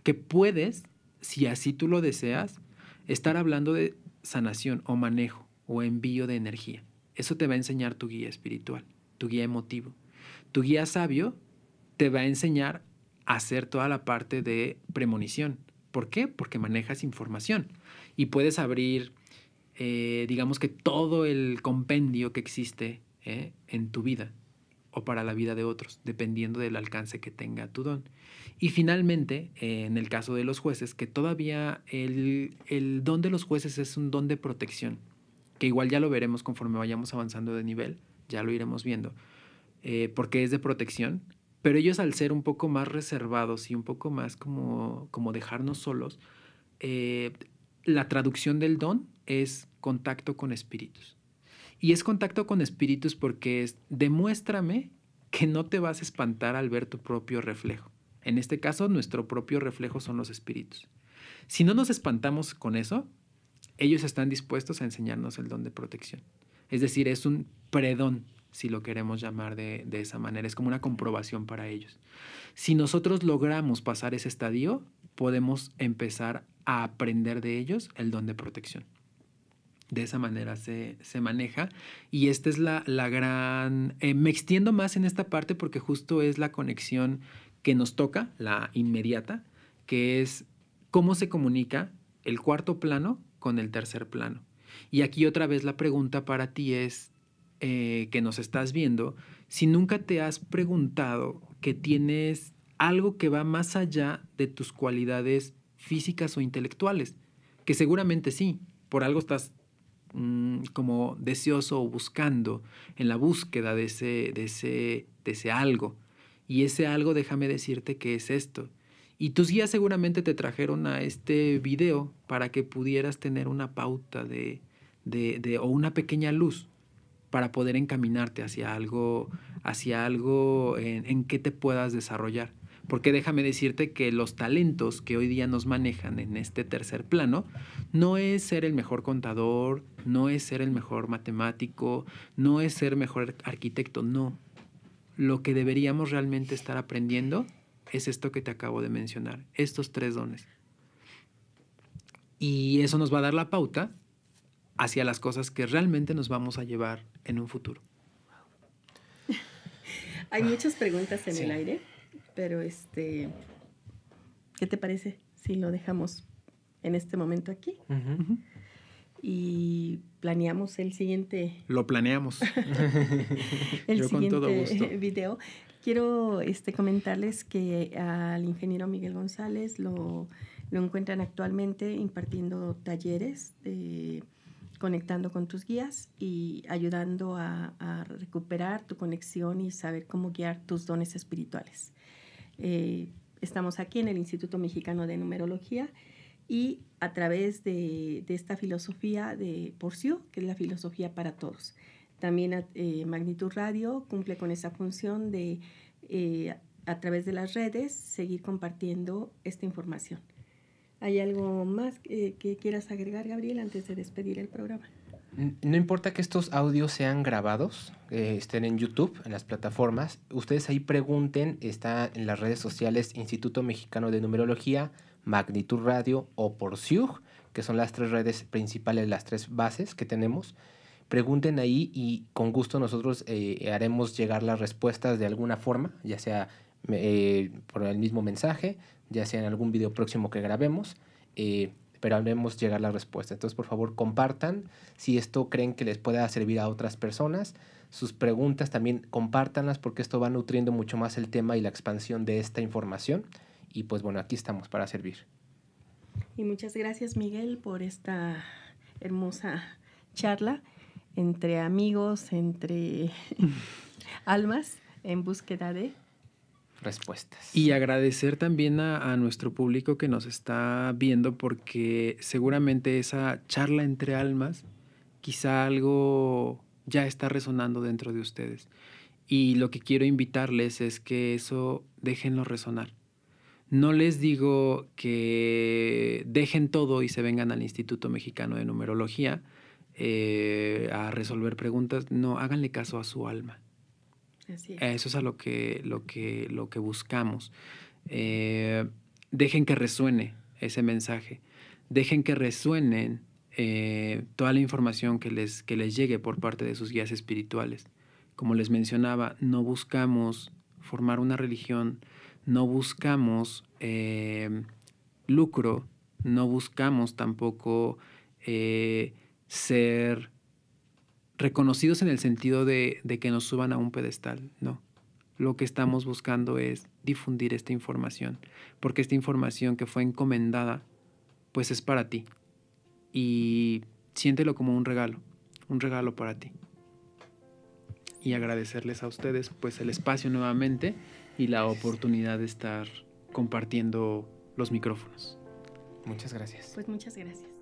[SPEAKER 2] que puedes, si así tú lo deseas, estar hablando de sanación o manejo o envío de energía. Eso te va a enseñar tu guía espiritual, tu guía emotivo. Tu guía sabio te va a enseñar a hacer toda la parte de premonición. ¿Por qué? Porque manejas información y puedes abrir, digamos que todo el compendio que existe en tu vida o para la vida de otros, dependiendo del alcance que tenga tu don. Y finalmente, en el caso de los jueces, que todavía el don de los jueces es un don de protección, que igual ya lo veremos conforme vayamos avanzando de nivel, ya lo iremos viendo, porque es de protección, pero ellos al ser un poco más reservados y un poco más como dejarnos solos, la traducción del don es contacto con espíritus. Y es contacto con espíritus porque es demuéstrame que no te vas a espantar al ver tu propio reflejo. En este caso, nuestro propio reflejo son los espíritus. Si no nos espantamos con eso, ellos están dispuestos a enseñarnos el don de protección. Es decir, es un predón, si lo queremos llamar de esa manera. Es como una comprobación para ellos. Si nosotros logramos pasar ese estadio, podemos empezar a aprender de ellos el don de protección. De esa manera se maneja y esta es la gran... me extiendo más en esta parte porque justo es la conexión que nos toca, la inmediata, que es cómo se comunica el cuarto plano con el tercer plano. Y aquí otra vez la pregunta para ti es, que nos estás viendo, si nunca te has preguntado que tienes algo que va más allá de tus cualidades físicas o intelectuales, que seguramente sí, por algo estás como deseoso o buscando, en la búsqueda de ese algo. Y ese algo, déjame decirte que es esto. Y tus guías seguramente te trajeron a este video para que pudieras tener una pauta o una pequeña luz para poder encaminarte hacia algo en que te puedas desarrollar. Porque déjame decirte que los talentos que hoy día nos manejan en este tercer plano no es ser el mejor contador, no es ser el mejor matemático, no es ser mejor arquitecto, no. Lo que deberíamos realmente estar aprendiendo es esto que te acabo de mencionar, estos 3 dones. Y eso nos va a dar la pauta hacia las cosas que realmente nos vamos a llevar en un futuro.
[SPEAKER 1] Hay muchas preguntas en el aire, pero ¿qué te parece si lo dejamos en este momento aquí?
[SPEAKER 2] Uh-huh.
[SPEAKER 1] Y planeamos el siguiente...
[SPEAKER 2] Lo planeamos.
[SPEAKER 1] el
[SPEAKER 2] Yo
[SPEAKER 1] siguiente
[SPEAKER 2] con todo gusto.
[SPEAKER 1] Video. Quiero comentarles que al ingeniero Miguel González lo encuentran actualmente impartiendo talleres, conectando con tus guías y ayudando a recuperar tu conexión y saber cómo guiar tus dones espirituales. Estamos aquí en el Instituto Mexicano de Numerología y a través de esta filosofía de Porciú, que es la filosofía para todos. También Magnitud Radio cumple con esa función de, a través de las redes, seguir compartiendo esta información. ¿Hay algo más que quieras agregar, Gabriel, antes de despedir el programa?
[SPEAKER 3] No importa que estos audios sean grabados, estén en YouTube, en las plataformas. Ustedes ahí pregunten, está en las redes sociales Instituto Mexicano de Numerología, Magnitud Radio o Porciú, que son las 3 redes principales, las 3 bases que tenemos. Pregunten ahí y con gusto nosotros haremos llegar las respuestas de alguna forma, ya sea por el mismo mensaje, ya sea en algún video próximo que grabemos, pero haremos llegar la respuesta. Entonces, por favor, compartan si esto creen que les pueda servir a otras personas. Sus preguntas también compártanlas porque esto va nutriendo mucho más el tema y la expansión de esta información. Y pues bueno, aquí estamos para servir.
[SPEAKER 1] Y muchas gracias, Miguel, por esta hermosa charla entre amigos, entre almas en búsqueda de
[SPEAKER 3] respuestas.
[SPEAKER 2] Y agradecer también a nuestro público que nos está viendo porque seguramente esa charla entre almas, quizá algo ya está resonando dentro de ustedes. Y lo que quiero invitarles es que eso déjenlo resonar. No les digo que dejen todo y se vengan al Instituto Mexicano de Numerología a resolver preguntas. No, háganle caso a su alma. Así es. Eso es a lo que buscamos. dejen que resuene ese mensaje, dejen que resuenen toda la información que les llegue por parte de sus guías espirituales. Como les mencionaba, no buscamos formar una religión, no buscamos lucro, no buscamos tampoco ser reconocidos en el sentido de que nos suban a un pedestal, no. Lo que estamos buscando es difundir esta información, porque esta información que fue encomendada, pues es para ti. Y siéntelo como un regalo para ti. Y agradecerles a ustedes pues el espacio nuevamente y la oportunidad de estar compartiendo los micrófonos.
[SPEAKER 3] Muchas gracias.
[SPEAKER 1] Pues muchas gracias.